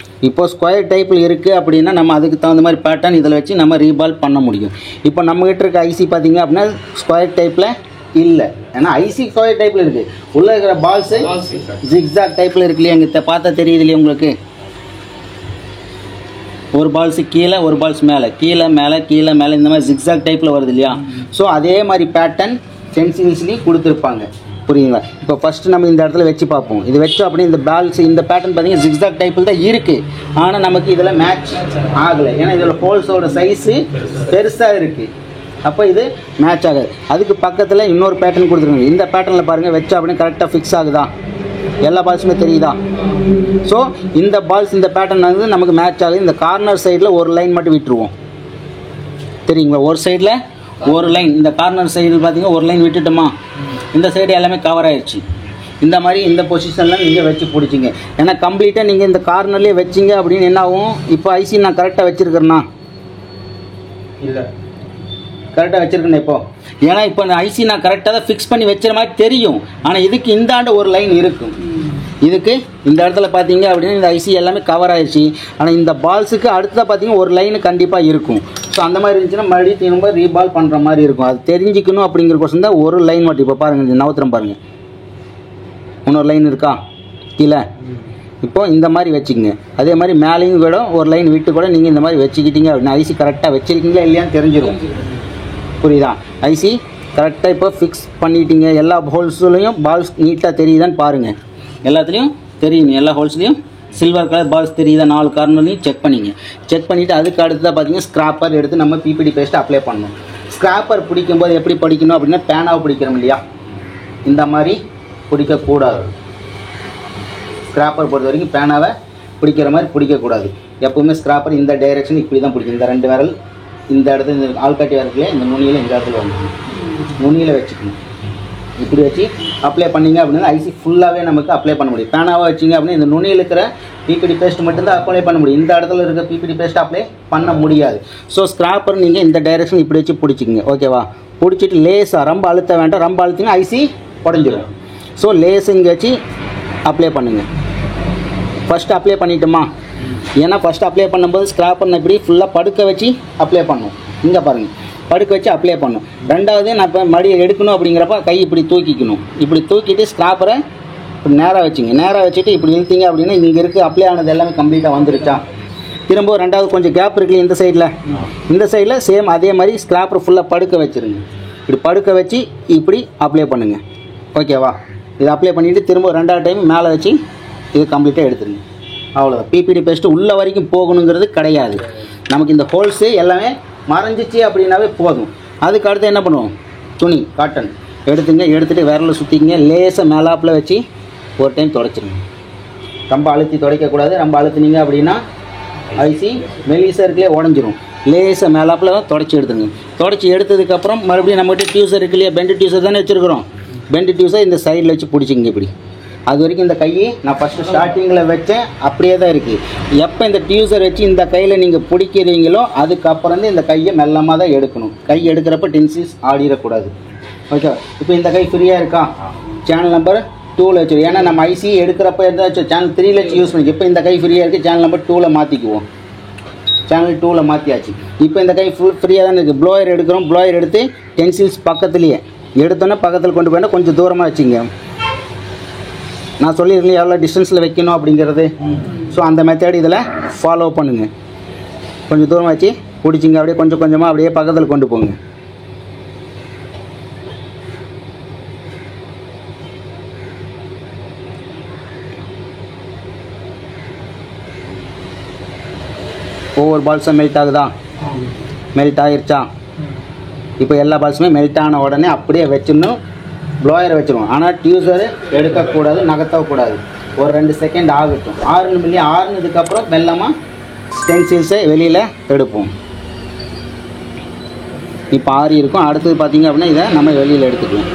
இப்போ ஸ்கொயர் டைப்பில் இருக்குது அப்படின்னா நம்ம அதுக்கு தகுந்த மாதிரி பேட்டர்ன் இதில் வச்சு நம்ம ரீபால் பண்ண முடியும். இப்போ நம்மக்கிட்ட இருக்க ஐசி பார்த்தீங்க அப்படின்னா ஸ்கொயர் டைப்பில் இல்லை, ஏன்னா ஐசி ஸ்கொயர் டைப்பில் இருக்குது. உள்ளே இருக்கிற பால்ஸு ஜிக்ஸாக் டைப்பில் இருக்கு இல்லையா? இங்கே பார்த்தா தெரியுது இல்லையா உங்களுக்கு? ஒரு பால்ஸு கீழே, ஒரு பால்ஸ் மேலே, கீழே மேலே, கீழே மேலே, இந்த மாதிரி ஜிக்ஸாக் டைப்பில் வருது இல்லையா? ஸோ அதே மாதிரி பேட்டர்ன் டென்சில்ஸ்லேயும் கொடுத்துருப்பாங்க. புரியுங்களா? இப்போ ஃபஸ்ட்டு நம்ம இந்த இடத்துல வச்சு பார்ப்போம். இது வச்சோம் அப்படின்னு இந்த பால்ஸ் இந்த பேட்டர்ன் பார்த்தீங்கன்னா ஜிக்ஸாக் டைப்பில் தான் இருக்குது. ஆனால் நமக்கு இதில் மேட்ச் ஆகலை, ஏன்னா இதில் ஹோல்ஸோட சைஸு பெருசாக இருக்குது. அப்போ இது மேட்ச் ஆகாது. அதுக்கு பக்கத்தில் இன்னொரு பேட்டர்ன் கொடுத்துருக்காங்க. இந்த பேட்டர்னில் பாருங்கள், வச்சோம் அப்படின்னு கரெக்டாக ஃபிக்ஸ் ஆகுதா? எல்லா பால்ஸுமே தெரியுதா? ஸோ இந்த பால்ஸ் இந்த பேட்டர்ன் வந்து நமக்கு மேட்ச் ஆகுது. இந்த கார்னர் சைடில் ஒரு லைன் மட்டும் விட்டுருவோம். தெரியுங்களா? ஒரு சைடில் ஒரு லைன், இந்த கார்னர் சைடில் பார்த்தீங்கன்னா ஒரு லைன் விட்டுட்டோமா? இந்த சைடு எல்லாமே கவர் ஆயிடுச்சு. இந்த மாதிரி இந்த பொசிஷனில் நீங்கள் வச்சு பிடிச்சிங்க. ஏன்னா கம்ப்ளீட்டாக நீங்கள் இந்த கார்னர்லேயே வச்சிங்க அப்படின்னு என்ன ஆகும்? இப்போ ஐசி நான் கரெக்டாக வச்சுருக்கிறேன்னா இல்லை, கரெக்டாக வச்சுருக்கேன் இப்போ. ஏன்னா இப்போ இந்த ஐசி நான் கரெக்டாக தான் ஃபிக்ஸ் பண்ணி வச்சுற மாதிரி தெரியும். ஆனால் இதுக்கு இந்த ஆண்டு ஒரு லைன் இருக்கும். இதுக்கு இந்த இடத்துல பார்த்தீங்க அப்படின்னா இந்த ஐசி எல்லாமே கவர் ஆயிடுச்சு. ஆனால் இந்த பால்ஸுக்கு அடுத்ததாக பார்த்தீங்கன்னா ஒரு லைனு கண்டிப்பாக இருக்கும். ஸோ அந்த மாதிரி இருந்துச்சுன்னா மறுபடியும் திரும்ப ரீபால் பண்ணுற மாதிரி இருக்கும். அது தெரிஞ்சிக்கணும் அப்படிங்கிற கொஸ்டின் தான் ஒரு லைன் மட்டும். இப்போ பாருங்கள், இந்த நவத்திரம் பாருங்கள், இன்னொரு லைன் இருக்கா கீழே? இப்போது இந்த மாதிரி வச்சுக்கோங்க. அதே மாதிரி மேலேயும் கூட ஒரு லைன் விட்டு கூட நீங்கள் இந்த மாதிரி வச்சுக்கிட்டீங்க அப்படின்னா ஐசி கரெக்டாக வச்சுருக்கீங்களா இல்லையான்னு தெரிஞ்சிடும். புரியுதா? ஐசி கரெக்டாக இப்போ ஃபிக்ஸ் பண்ணிட்டீங்க. எல்லா ஹோல்ஸ்லையும் பால்ஸ் நீட்டாக தெரியுதான்னு பாருங்கள். எல்லாத்துலேயும் தெரியுங்க, எல்லா ஹோல்ஸ்லேயும் சில்வர் கலர் பால்ஸ் தெரியுதா? 4 கார்னர்லையும் செக் பண்ணிங்க. செக் பண்ணிவிட்டு அதுக்கு அடுத்ததாக பார்த்தீங்கன்னா ஸ்க்ராப்பர் எடுத்து நம்ம பிபிடி பேஸ்ட்டு அப்ளை பண்ணணும். ஸ்க்ராப்பர் பிடிக்கும்போது எப்படி பிடிக்கணும் அப்படின்னா பேனாவை பிடிக்கிறோம் இல்லையா? இந்த மாதிரி பிடிக்கக்கூடாது. ஸ்க்ராப்பர் பொறுத்த வரைக்கும் பேனாவை பிடிக்கிற மாதிரி பிடிக்கக்கூடாது. எப்போவுமே ஸ்க்ராப்பர் இந்த டைரெக்ஷன் இப்படி தான் பிடிக்கும். இந்த 2 விரல் இந்த இடத்துல, இந்த ஆள்காட்டி வரக்குள்ளே இந்த நுனியில் இந்த இடத்துல வந்துடும். நுனியில் வச்சுக்கணும். இப்படி வச்சு அப்ளை பண்ணிங்க அப்படின்னா ஐசி ஃபுல்லாகவே நமக்கு அப்ளை பண்ண முடியும். பேனாவை வச்சிங்க அப்படின்னா இந்த நுனியில் இருக்கிற பிபிடி பேஸ்ட் மட்டும்தான் அப்ளை பண்ண முடியும். இந்த இடத்துல இருக்க பிபிடி பேஸ்ட் அப்ளை பண்ண முடியாது. ஸோ ஸ்க்ராப்பர் நீங்கள் இந்த டைரெக்ஷன் இப்படி வச்சு பிடிச்சிக்கிங்க. ஓகேவா? பிடிச்சிட்டு லேஸாக ரொம்ப அழுத்த வேண்டாம். ரொம்ப அழுத்திங்க ஐசி உடஞ்சிடும். ஸோ லேஸ் இங்கே வச்சு அப்ளை பண்ணுங்கள். ஃபஸ்ட்டு அப்ளை பண்ணிட்டோமா? ஏன்னா ஃபஸ்ட்டு அப்ளை பண்ணும்போது ஸ்க்ராப்பர் இப்படி ஃபுல்லாக படுக்க வச்சு அப்ளை பண்ணும். இங்கே பாருங்கள், படுக்க வச்சு அப்ளை பண்ணும். ரெண்டாவது நான் இப்போ மடியை எடுக்கணும் அப்படிங்கிறப்ப கை இப்படி தூக்கிக்கணும். இப்படி தூக்கிட்டு ஸ்க்ராப்பரை இப்படி நேராக வச்சுங்க. நேராக வச்சுட்டு இப்படி இழுத்தீங்க அப்படின்னா இங்கே இருக்குது அப்ளை ஆனது எல்லாமே கம்ப்ளீட்டாக வந்துருச்சா? திரும்ப ரெண்டாவது கொஞ்சம் கேப் இருக்குல்ல இந்த சைடில், இந்த சைடில் சேம் அதே மாதிரி ஸ்க்ராப்பரை ஃபுல்லாக படுக்க வச்சுருங்க. இப்படி படுக்க வச்சு இப்படி அப்ளை பண்ணுங்கள். ஓகேவா? இது அப்ளை பண்ணிவிட்டு திரும்ப 2வது டைம் மேலே வச்சு இது கம்ப்ளீட்டாக எடுத்துருங்க. அவ்வளோதான். பிபிடி பேஸ்ட்டு உள்ள வரைக்கும் போகணுங்கிறது கிடையாது. நமக்கு இந்த ஹோல்ஸு எல்லாமே மறைஞ்சிச்சு அப்படின்னாவே போதும். அதுக்கு அடுத்து என்ன பண்ணுவோம்? துணி காட்டன் எடுத்துங்க. எடுத்துகிட்டு விரலை சுற்றிக்கிங்க. லேசாக மேலாப்பில் வச்சு ஒரு டைம் துடைச்சிருங்க. ரொம்ப அழுத்தி துடைக்கக்கூடாது. ரொம்ப அழுத்தினீங்க அப்படின்னா ஐசி மெலிசருக்குள்ளே உடஞ்சிரும். லேசாக மேலாப்பில் துடைச்சி எடுத்துங்க. துடைச்சி எடுத்ததுக்கப்புறம் மறுபடியும் நம்மகிட்ட டியூசர் இருக்கு இல்லையா? பெண்டு டியூசர் தானே வச்சுருக்குறோம். பெண்டு டியூசர் இந்த சைடில் வச்சு பிடிச்சிங்க. இப்படி அது வரைக்கும் இந்த கையை நான் ஃபஸ்ட்டு ஸ்டார்டிங்கில் வச்சேன் அப்படியே தான் இருக்குது. எப்போ இந்த டியூசர் வச்சு இந்த கையில் நீங்கள் பிடிக்கிறீங்களோ அதுக்கப்புறம் தான் இந்த கையை மெல்லமாக தான் எடுக்கணும். கை எடுக்கிறப்ப டென்சில்ஸ் ஆடிடக்கூடாது. ஓகே, இப்போ இந்த கை ஃப்ரீயாக இருக்கா? சேனல் நம்பர் 2ல் வச்சு, ஏன்னா நம்ம ஐசி எடுக்கிறப்ப இருந்தாச்சும் சேனல் 3ல் வச்சு யூஸ் பண்ணி. இப்போ இந்த கை ஃப்ரீயாக இருக்குது, சேனல் நம்பர் 2ல் மாற்றிக்குவோம். சேனல் 2ல் மாற்றியாச்சு. இப்போ இந்த கை ஃப்ரீயாக தான் இருக்குது. ப்ளோயர் எடுக்கிறோம். ப்ளோயர் எடுத்து டென்சில்ஸ் பக்கத்துலேயே எடுத்தோன்னே பக்கத்தில் கொண்டு போயினா கொஞ்சம் தூரமாக வச்சுங்க. நான் சொல்லியிருக்கேன் எவ்வளோ டிஸ்டன்ஸில் வைக்கணும் அப்படிங்கிறது. ஸோ அந்த மெத்தட் இதில் ஃபாலோ பண்ணுங்கள். கொஞ்சம் தூரம் வச்சு பிடிச்சிங்க. அப்படியே கொஞ்சம் கொஞ்சமாக அப்படியே பக்கத்தில் கொண்டு போங்க. ஒவ்வொரு பால்ஸும் மெல்ட் ஆகுதா? மெல்ட் ஆகிருச்சா? இப்போ எல்லா பால்ஸுமே மெல்ட் ஆன உடனே அப்படியே வச்சிடணும். ப்ளோயரை வச்சுருவோம். ஆனால் டியூசரு எடுக்கக்கூடாது, நகர்த்தக்கூடாது. ஒரு 2 செகண்ட் ஆகட்டும். ஆறுனதுக்கப்புறம் மெல்லமாக ஸ்டென்சில்ஸை வெளியில் எடுப்போம். இப்போ ஆறி இருக்கும். அடுத்தது பார்த்திங்க அப்படின்னா இதை நம்ம வெளியில் எடுத்துக்குவோம்.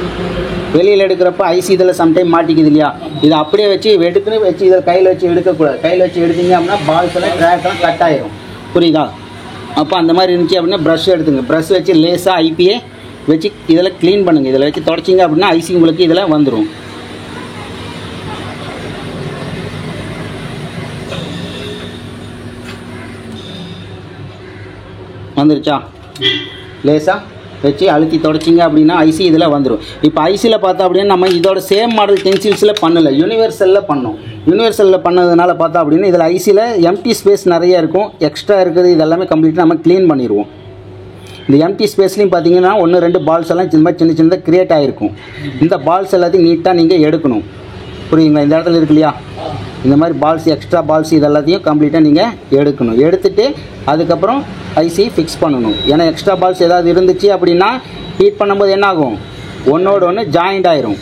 வெளியில் எடுக்கிறப்ப ஐசி இதில் சம்டைம் மாட்டிக்குது இல்லையா, இதை அப்படியே வச்சு எடுத்துன்னு வச்சு இதில் கையில் வச்சு எடுக்கக்கூடாது. கையில் வச்சு எடுத்தீங்க அப்படின்னா பால்ஸ் எல்லாம் ட்ராக்லாம் கட் ஆயிரும். புரியுதா? அப்போ அந்த மாதிரி இருந்துச்சு அப்படின்னா ப்ரஷ் எடுத்துங்க. ப்ரஷ் வச்சு லேசாக ஐபியை வச்சு இதில் க்ளீன் பண்ணுங்கள். இதில் வச்சு தொடச்சிங்க அப்படின்னா ஐசி உங்களுக்கு இதில் வந்துடும். வந்துருச்சா? லேசாக வச்சு அழுத்தி தொடச்சிங்க அப்படின்னா ஐசி இதில் வந்துடும். இப்போ ஐசியில் பார்த்தா அப்படின்னா நம்ம இதோட சேம் மாடல் டென்சில்ஸில் பண்ணலை, யூனிவர்சலில் பண்ணோம். யூனிவர்சலில் பண்ணதுனால பார்த்தா அப்படின்னா இதில் ஐசியில் எம்டி ஸ்பேஸ் நிறைய இருக்கும். எக்ஸ்ட்ரா இருக்குது இதெல்லாமே கம்ப்ளீட்டாக நம்ம க்ளீன் பண்ணிடுவோம். இந்த எம்டி ஸ்பேஸ்லையும் பார்த்தீங்கன்னா 1-2 பால்ஸ் எல்லாம் சின்ன சின்னதாக க்ரியேட் ஆகிருக்கும். இந்த பால்ஸ் எல்லாத்தையும் நீட்டாக நீங்கள் எடுக்கணும். புரியுங்களா? இந்த இடத்துல இருக்கு இல்லையா, இந்த மாதிரி பால்ஸ், எக்ஸ்ட்ரா பால்ஸ் இதெல்லாத்தையும் கம்ப்ளீட்டாக நீங்கள் எடுக்கணும். எடுத்துகிட்டு அதுக்கப்புறம் ஐசி ஃபிக்ஸ் பண்ணணும். ஏன்னா எக்ஸ்ட்ரா பால்ஸ் ஏதாவது இருந்துச்சு அப்படின்னா ஹீட் பண்ணும்போது என்ன ஆகும், ஒன்றோடு ஒன்று ஜாயிண்ட் ஆயிரும்.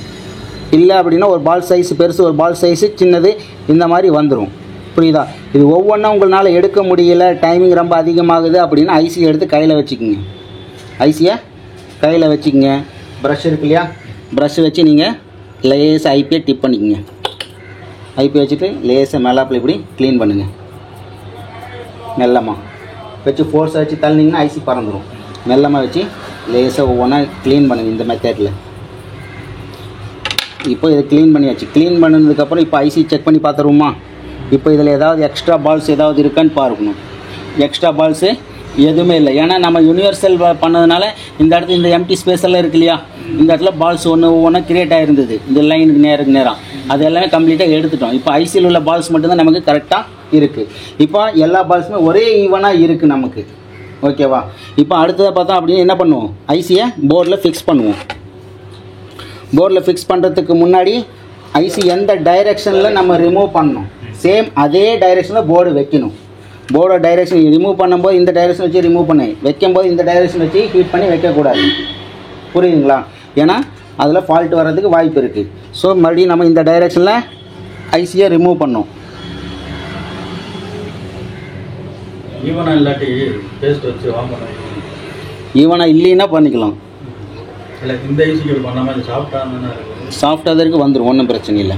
இல்லை அப்படின்னா ஒரு பால் சைஸ் பெருசு, ஒரு பால் சைஸு சின்னது, இந்த மாதிரி வந்துடும். புரியுதா? இது ஒவ்வொன்றும் உங்களால் எடுக்க முடியல, டைமிங் ரொம்ப அதிகமாகுது அப்படின்னா ஐசி எடுத்து கையில் வச்சுக்கோங்க. ஐசியை கையில் வச்சுக்கோங்க. ப்ரஷ் இருக்கு இல்லையா, ப்ரஷ் வச்சு நீங்கள் லேசாக ஐபியை டிப் பண்ணிக்கோங்க. ஐபி வச்சுட்டு லேசாக மேலாப்பில் இப்படி க்ளீன் பண்ணுங்கள். மெல்லமாக வச்சு ஃபோர்ஸை வச்சு தள்ளினீங்கன்னா ஐசி பறந்துடும். மெல்லமாக வச்சு லேசாக ஒவ்வொன்றா க்ளீன் பண்ணுங்கள் இந்த மெத்தடில். இப்போ இதை க்ளீன் பண்ணியாச்சு. க்ளீன் பண்ணதுக்கப்புறம் இப்போ ஐசி செக் பண்ணி பார்த்துருவோமா? இப்போ இதில் ஏதாவது எக்ஸ்ட்ரா பால்ஸ் ஏதாவது இருக்கான்னு பார்க்கணும். எக்ஸ்ட்ரா பால்ஸு எதுவுமே இல்லை. ஏன்னா நம்ம யூனிவர்சல் பண்ணதுனால இந்த இடத்துல இந்த எம்டி ஸ்பேஸ் எல்லாம் இருக்கு இல்லையா, இந்த இடத்துல பால்ஸ் ஒவ்வொன்றா கிரியேட் ஆகிருந்தது இந்த லைனுக்கு நேரம். அது எல்லாமே கம்ப்ளீட்டாக எடுத்துட்டோம். இப்போ ஐசியில் உள்ள பால்ஸ் மட்டும்தான் நமக்கு கரெக்டாக இருக்குது. இப்போ எல்லா பால்ஸுமே ஒரே ஈவனாக இருக்குது நமக்கு. ஓகேவா? இப்போ அடுத்ததாக பார்த்தோம் அப்படின்னு என்ன பண்ணுவோம், ஐசியை போர்டில் ஃபிக்ஸ் பண்ணுவோம். போர்டில் ஃபிக்ஸ் பண்ணுறதுக்கு முன்னாடி ஐசி எந்த டைரெக்ஷனில் நம்ம ரிமூவ் பண்ணணும், சேம் அதே டைரெக்ஷனில் போர்டு வைக்கணும். போர்டோட டைரெக்ஷன் ரிமூவ் பண்ணும்போது இந்த டைரெக்ஷன் வச்சு ரிமூவ் பண்ணி வைக்கும்போது இந்த டைரெக்ஷன் வச்சு ஹீட் பண்ணி வைக்கக்கூடாது. புரியுதுங்களா? ஏன்னா அதில் ஃபால்ட் வர்றதுக்கு வாய்ப்பு இருக்குது. ஸோ மறுபடியும் நம்ம இந்த டைரெக்ஷனில் ஐசியை ரிமூவ் பண்ணோம். ஈவனாக இல்லாட்டி பேஸ்ட் வச்சு வாங்கணும். ஈவனாக இல்லைன்னா பண்ணிக்கலாம். இல்லை இந்த ஐசிக்கு பண்ணாமல் இது சாஃப்டாக தான் இருக்குது, வந்துடும், ஒன்றும் பிரச்சனை இல்லை.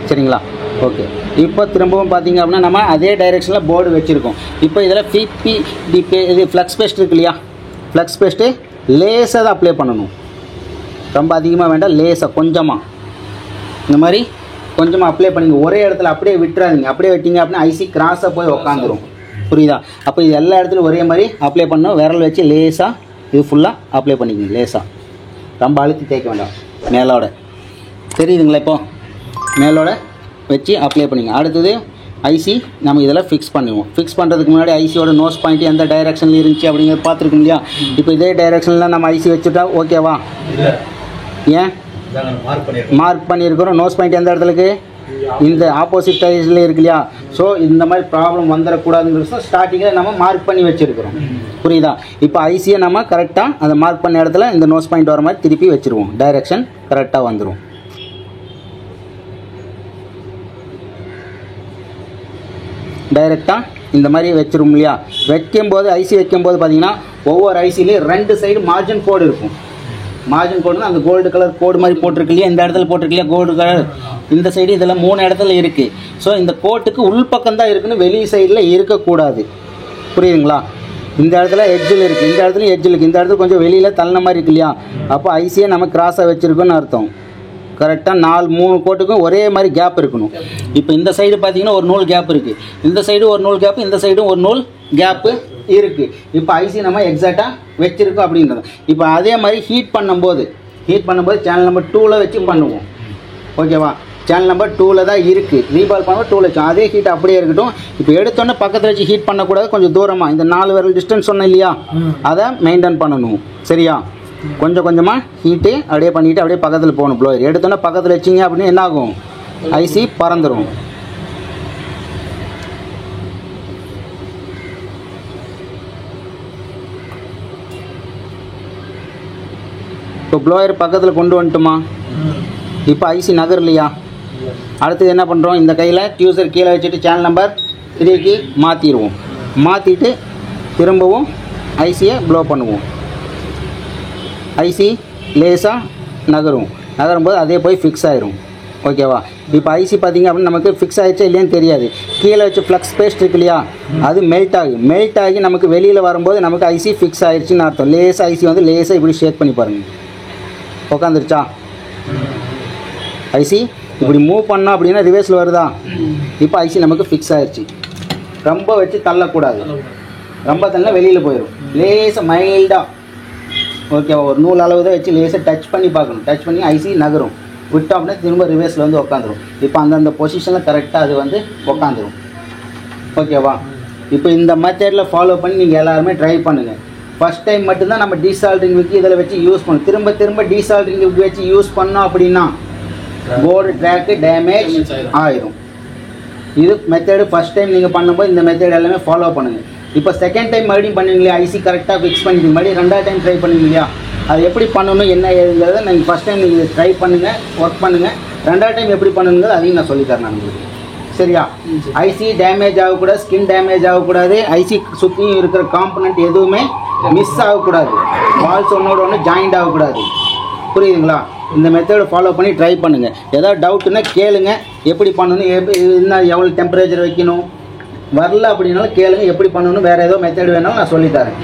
சரிங்களா? ஓகே. இப்போ திரும்பவும் பார்த்தீங்க அப்படின்னா நம்ம அதே டைரெக்ஷனில் போர்டு வச்சுருக்கோம். இப்போ இதில் இது ஃப்ளக்ஸ் பேஸ்ட் இருக்கு இல்லையா, ஃப்ளக்ஸ் பேஸ்ட்டு லேசாக தான் அப்ளை பண்ணணும். ரொம்ப அதிகமாக வேண்டாம், லேசாக கொஞ்சமாக இந்த மாதிரி கொஞ்சமாக அப்ளை பண்ணிங்க. ஒரே இடத்துல அப்படியே விட்டுறாதீங்க. அப்படியே விட்டீங்க அப்படின்னா ஐசி கிராஸாக போய் உக்காந்துரும். புரியுதா? அப்போ இது எல்லா இடத்துலையும் ஒரே மாதிரி அப்ளை பண்ணணும். விரல் வச்சு லேசாக இது ஃபுல்லாக அப்ளை பண்ணிக்கங்க. லேசாக, ரொம்ப அழுத்தி தேய்க்க வேண்டாம். மேலோட தெரியுதுங்களா? இப்போ மேலோட வச்சு அப்ளை பண்ணிங்க. அடுத்தது ஐசி நம்ம இதில் ஃபிக்ஸ் பண்ணுவோம். ஃபிக்ஸ் பண்ணுறதுக்கு முன்னாடி ஐசியோட நோஸ் பாயிண்ட் எந்த டைரெக்ஷனில் இருந்துச்சு அப்படிங்கிறத பார்த்துருக்கோம் இல்லையா. இப்போ இதே டைரெக்ஷனில் நம்ம ஐசி வச்சுட்டா ஓகேவா? ஏன் மார்க் பண்ணியிருக்கிறோம். நோஸ் பாயிண்ட் எந்த இடத்துலக்கு, இந்த ஆப்போசிட் சைடில் இருக்கு இல்லையா. ஸோ இந்த மாதிரி ப்ராப்ளம் வந்துடக்கூடாதுங்கிறது ஸ்டார்டிங்கில் நம்ம மார்க் பண்ணி வச்சுருக்கிறோம். புரியுதா? இப்போ ஐசியை நம்ம கரெக்டாக அந்த மார்க் பண்ண இடத்துல இந்த நோஸ் பாயிண்ட் வர மாதிரி திருப்பி வச்சுருவோம். டைரெக்ஷன் கரெக்டாக வந்துடும். டைரெக்டாக இந்த மாதிரி வச்சிரும் இல்லையா. வைக்கும்போது ஐசி வைக்கும்போது பார்த்தீங்கன்னா ஒவ்வொரு ஐசிலையும் 2 சைடு மார்ஜின் கோடு இருக்கும். மார்ஜின் கோடுனா அந்த கோல்டு கலர் கோடு மாதிரி போட்டிருக்கு இல்லையா, இந்த இடத்துல போட்டிருக்கு இல்லையா கோல்டு கலர், இந்த சைடு இதெல்லாம் 3 இடத்துல இருக்குது. ஸோ இந்த கோட்டுக்கு உள்பக்கம் தான் இருக்குன்னு வெளி சைடில் இருக்கக்கூடாது. புரியுதுங்களா? இந்த இடத்துல எட்ஜில் இருக்குது, இந்த இடத்துல எட்ஜில் இருக்குது, இந்த இடத்துல கொஞ்சம் வெளியில் தள்ளின மாதிரி இருக்கு இல்லையா. அப்போ ஐசியை நம்ம கிராஸாக வச்சுருக்கோன்னு அர்த்தம். கரெக்டாக 3 கோட்டுக்கும் ஒரே மாதிரி கேப் இருக்கணும். இப்போ இந்த சைடு பார்த்தீங்கன்னா ஒரு நூல் கேப் இருக்குது, இந்த சைடு ஒரு நூல் கேப்பு, இந்த சைடும் ஒரு நூல் கேப்பு இருக்குது. இப்போ ஐசி நம்ம எக்ஸாக்டாக வச்சுருக்கோம் அப்படின்றது. இப்போ அதே மாதிரி ஹீட் பண்ணும்போது சேனல் நம்பர் 2ல் வச்சு பண்ணுவோம். ஓகேவா? சேனல் நம்பர் 2ல் தான் இருக்குது. ரீபால் பண்ணும்போது 2ல் வச்சோம். அதே ஹீட் அப்படியே இருக்கட்டும். இப்போ எடுத்தோன்னே பக்கத்தில் வச்சு ஹீட் பண்ணக்கூடாது. கொஞ்சம் தூரமாக இந்த 4 விரல் டிஸ்டன்ஸ் சொன்னேன் இல்லையா, அதை மெயின்டைன் பண்ணணும். சரியா? கொஞ்சம் கொஞ்சமாக ஹீட்டு அப்படியே பண்ணிவிட்டு அப்படியே பக்கத்தில் போகணும். ப்ளோயர் எடுத்தோன்னே பக்கத்தில் வச்சிங்க அப்படின்னு என்ன ஆகும், ஐசி பறந்துடும். இப்போ ப்ளோயர் பக்கத்தில் கொண்டு வந்துட்டுமா, இப்போ ஐசி நகரலையா. அடுத்தது என்ன பண்ணுறோம், இந்த கையில் டியூசர் கீழே வச்சுட்டு சேனல் நம்பர் 3க்கு மாற்றிடுவோம். மாற்றிட்டு திரும்பவும் ஐசியை ப்ளோ பண்ணுவோம். ஐசி லேசாக நகரும். நகரும்போது அதே போய் ஃபிக்ஸ் ஆயிரும். ஓகேவா? இப்போ ஐசி பார்த்தீங்க அப்படின்னு நமக்கு ஃபிக்ஸ் ஆகிடுச்சா இல்லையான்னு தெரியாது. கீழே வச்சு ஃப்ளக்ஸ் பேஸ்ட் இருக்கு இல்லையா, அது மெல்ட் ஆகி நமக்கு வெளியில் வரும்போது நமக்கு ஐசி ஃபிக்ஸ் ஆகிடுச்சின்னு அர்த்தம். லேசாக ஐசி வந்து லேசாக இப்படி ஷேக் பண்ணி பாருங்கள், உட்காந்துருச்சா ஐசி. இப்படி மூவ் பண்ணோம் அப்படின்னா ரிவர்ஸில் வருதா. இப்போ ஐசி நமக்கு ஃபிக்ஸ் ஆகிடுச்சு. ரொம்ப வச்சு தள்ளக்கூடாது, ரொம்ப தள்ள வெளியில் போயிடும். லேசாக மைல்டாக ஓகேவா, ஒரு நூல் அளவு தான் வச்சு லேசாக டச் பண்ணி பார்க்கணும். டச் பண்ணி ஐசி நகரும். விட்டோம் அப்படின்னா திரும்ப ரிவர்ஸில் வந்து உட்காந்துரும். இப்போ அந்தந்த பொசிஷனில் கரெக்டாக அது வந்து உட்காந்துரும். ஓகேவா? இப்போ இந்த மெத்தடில் ஃபாலோ பண்ணி நீங்கள் எல்லாருமே ட்ரை பண்ணுங்கள். ஃபஸ்ட் டைம் மட்டும்தான் நம்ம டீசால்ட்ரிங் விக்கி இதில் வச்சு யூஸ் பண்ணணும். திரும்ப திரும்ப டீசால்ட்ரிங் விக்கி வச்சு யூஸ் பண்ணோம் அப்படின்னா போர்டு ட்ராக்கு டேமேஜ் ஆயிடும். இது மெத்தடு ஃபஸ்ட் டைம் நீங்கள் பண்ணும்போது இந்த மெத்தட் எல்லாமே ஃபாலோ பண்ணுங்கள். இப்போ செகண்ட் டைம் மறுபடியும் பண்ணுவீங்களா, ஐசி கரெக்டாக ஃபிக்ஸ் பண்ணிட்டு மறுபடியும் ரெண்டாவது டைம் ட்ரை பண்ணுவீங்க இல்லையா, அது எப்படி பண்ணணும் என்ன ஏதுங்கிறத நீங்கள் ஃபஸ்ட் டைம் நீங்கள் ட்ரை பண்ணுங்கள், ஒர்க் பண்ணுங்கள். ரெண்டாவது டைம் எப்படி பண்ணணுங்கிறது அதையும் நான் சொல்லித்தரேன் நான் உங்களுக்கு. சரியா? ஐசி டேமேஜ் ஆகக்கூடாது, ஸ்கின் டேமேஜ் ஆகக்கூடாது, ஐசி சுற்றியும் இருக்கிற காம்பனண்ட் எதுவுமே மிஸ் ஆகக்கூடாது, வால்ஸ் ஒன்றோட ஒன்று ஜாயிண்ட் ஆகக்கூடாது. புரியுதுங்களா? இந்த மெத்தடை ஃபாலோ பண்ணி ட்ரை பண்ணுங்கள். ஏதாவது டவுட்டுன்னா கேளுங்க, எப்படி பண்ணணும், என்ன எவ்வளோ டெம்பரேச்சர் வைக்கணும் வரல அப்படின்னாலும் கேளுங்க, எப்படி பண்ணணும், வேறு ஏதோ மெத்தட் வேணாலும் நான் சொல்லித்தரேன்.